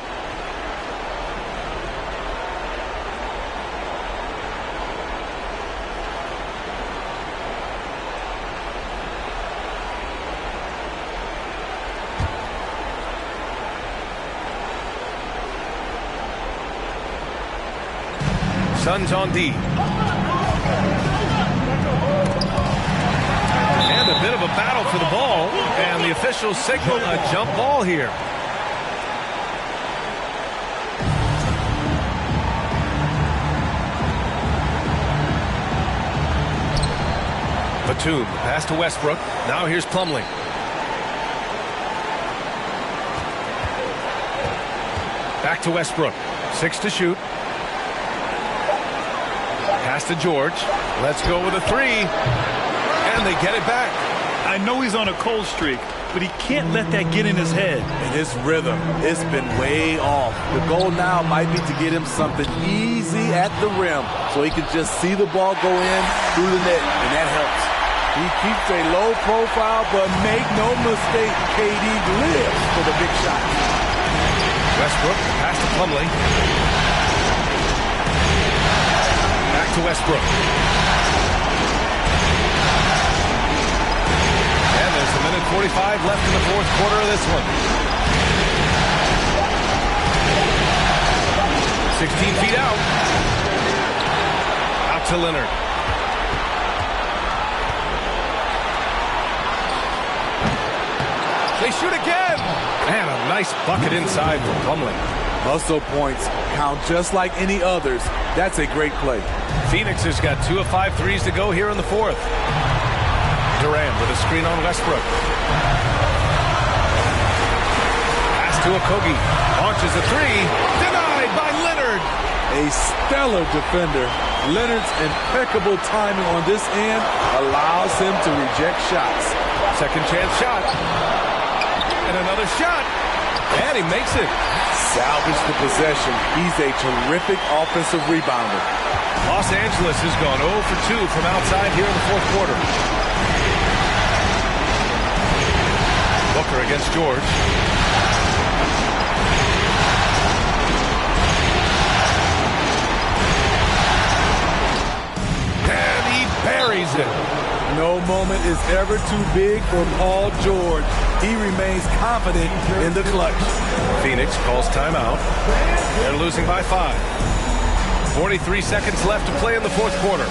Suns on D. And a bit of a battle for the ball, and the officials signal a jump ball here. Batum, pass to Westbrook. Now here's Plumlee. Back to Westbrook. 6 to shoot. Pass to George. Let's go with a 3. And they get it back. I know he's on a cold streak, but he can't let that get in his head. And his rhythm, it's been way off. The goal now might be to get him something easy at the rim so he can just see the ball go in through the net, and that helps. He keeps a low profile, but make no mistake, KD lives for the big shot. Westbrook, pass to Plumlee. Back to Westbrook. And there's a minute 45 left in the fourth quarter of this one. 16 feet out. Out to Leonard. They shoot again. And a nice bucket inside for Plumlee. Hustle points count just like any others. That's a great play. Phoenix has got 2 of 5 threes to go here in the fourth. Durant with a screen on Westbrook. Pass to Okogie. Launches a 3. Denied by Leonard. A stellar defender. Leonard's impeccable timing on this end allows him to reject shots. Second chance shot. And another shot. And he makes it. Salvage the possession. He's a terrific offensive rebounder. Los Angeles has gone 0 for 2 from outside here in the fourth quarter. Booker against George. And he buries it. No moment is ever too big for Paul George. He remains confident in the clutch. Phoenix calls timeout. They're losing by 5. 43 seconds left to play in the fourth quarter.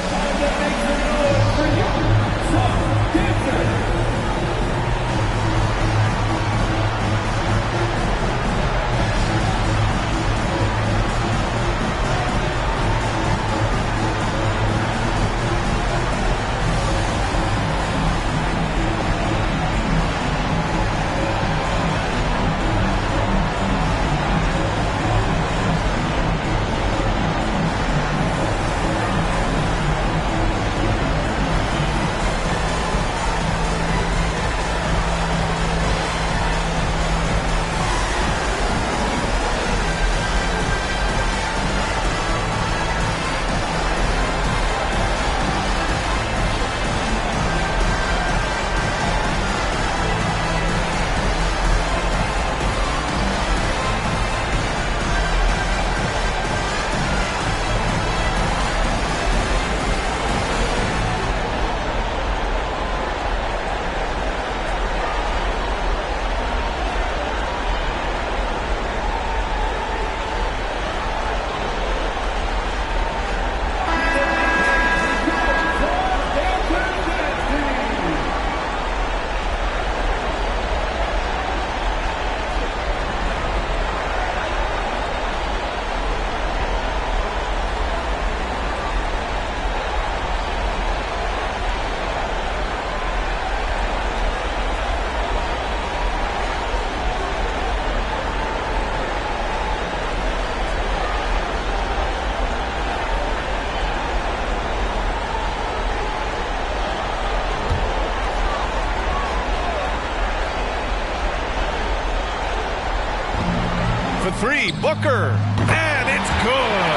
for three. Booker. And it's good.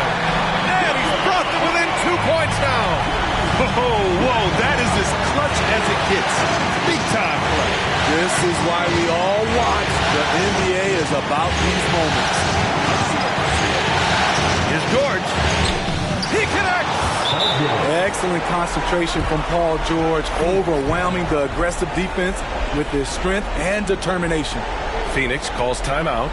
And he's brought them within 2 points now. Whoa, that is as clutch as it gets. Big time play. This is why we all watch. The NBA is about these moments. Here's George. He connects. Excellent concentration from Paul George, overwhelming the aggressive defense with his strength and determination. Phoenix calls timeout.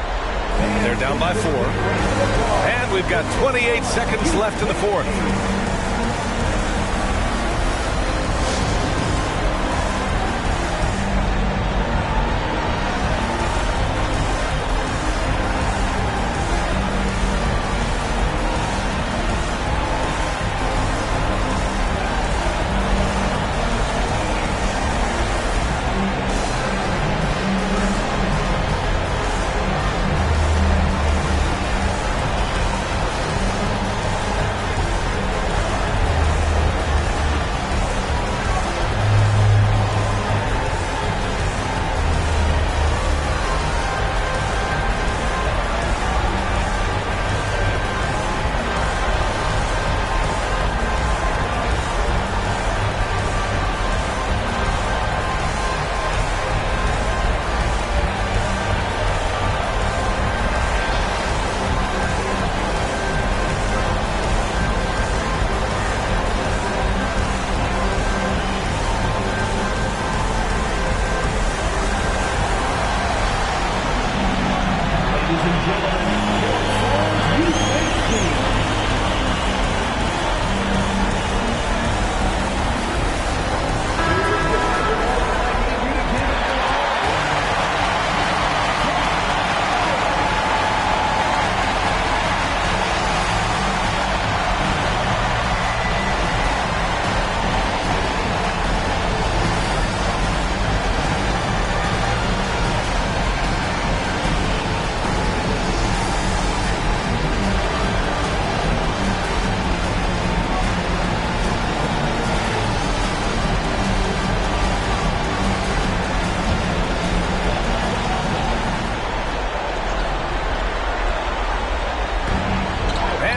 They're down by 4. And we've got 28 seconds left in the fourth.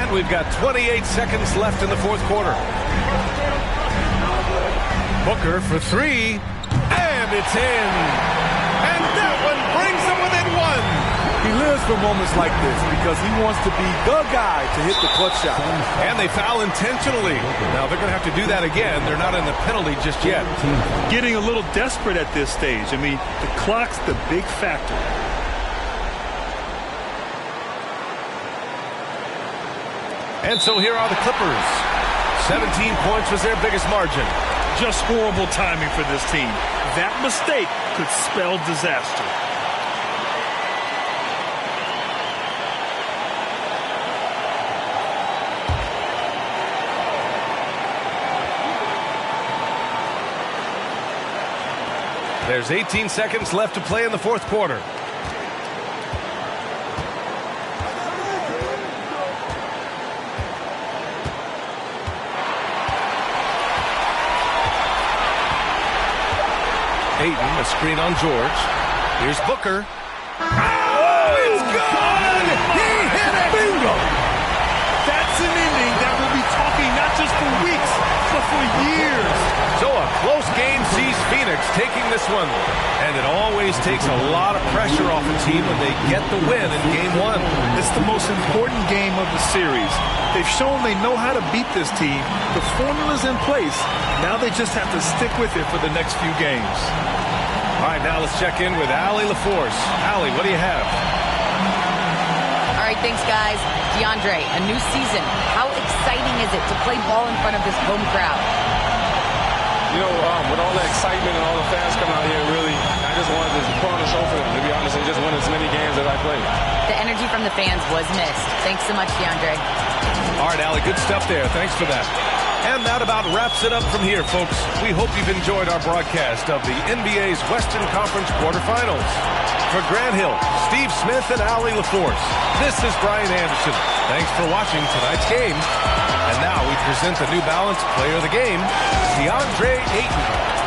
We've got 28 seconds left in the fourth quarter. Booker for three, and it's in. And that one brings them within 1. He lives for moments like this because he wants to be the guy to hit the clutch shot. And they foul intentionally. Now they're going to have to do that again. They're not in the penalty just yet. Getting a little desperate at this stage. I mean, the clock's the big factor. And so here are the Clippers. 17 points was their biggest margin. Just horrible timing for this team. That mistake could spell disaster. There's 18 seconds left to play in the fourth quarter. Ayton, a screen on George. Here's Booker. Oh, it's good! He hit it! Bingo! That's an inning that we'll be talking not just for weeks, but for years. So a close game sees Phoenix taking this one. And it always takes a lot of pressure off a team when they get the win in Game 1. It's the most important game of the series. They've shown they know how to beat this team. The formula's in place. Now they just have to stick with it for the next few games. All right, now let's check in with Allie LaForce. Allie, what do you have? All right, thanks, guys. DeAndre, a new season. How exciting is it to play ball in front of this home crowd? You know, with all the excitement and all the fans coming out here, really, I just wanted to put on a show for them, to be honest, and just win as many games as I played. The energy from the fans was missed. Thanks so much, DeAndre. All right, Allie, good stuff there. Thanks for that. And that about wraps it up from here, folks. We hope you've enjoyed our broadcast of the NBA's Western Conference quarterfinals. For Grant Hill, Steve Smith, and Allie LaForce, this is Brian Anderson. Thanks for watching tonight's game. And now we present the New Balance Player of the Game, DeAndre Ayton.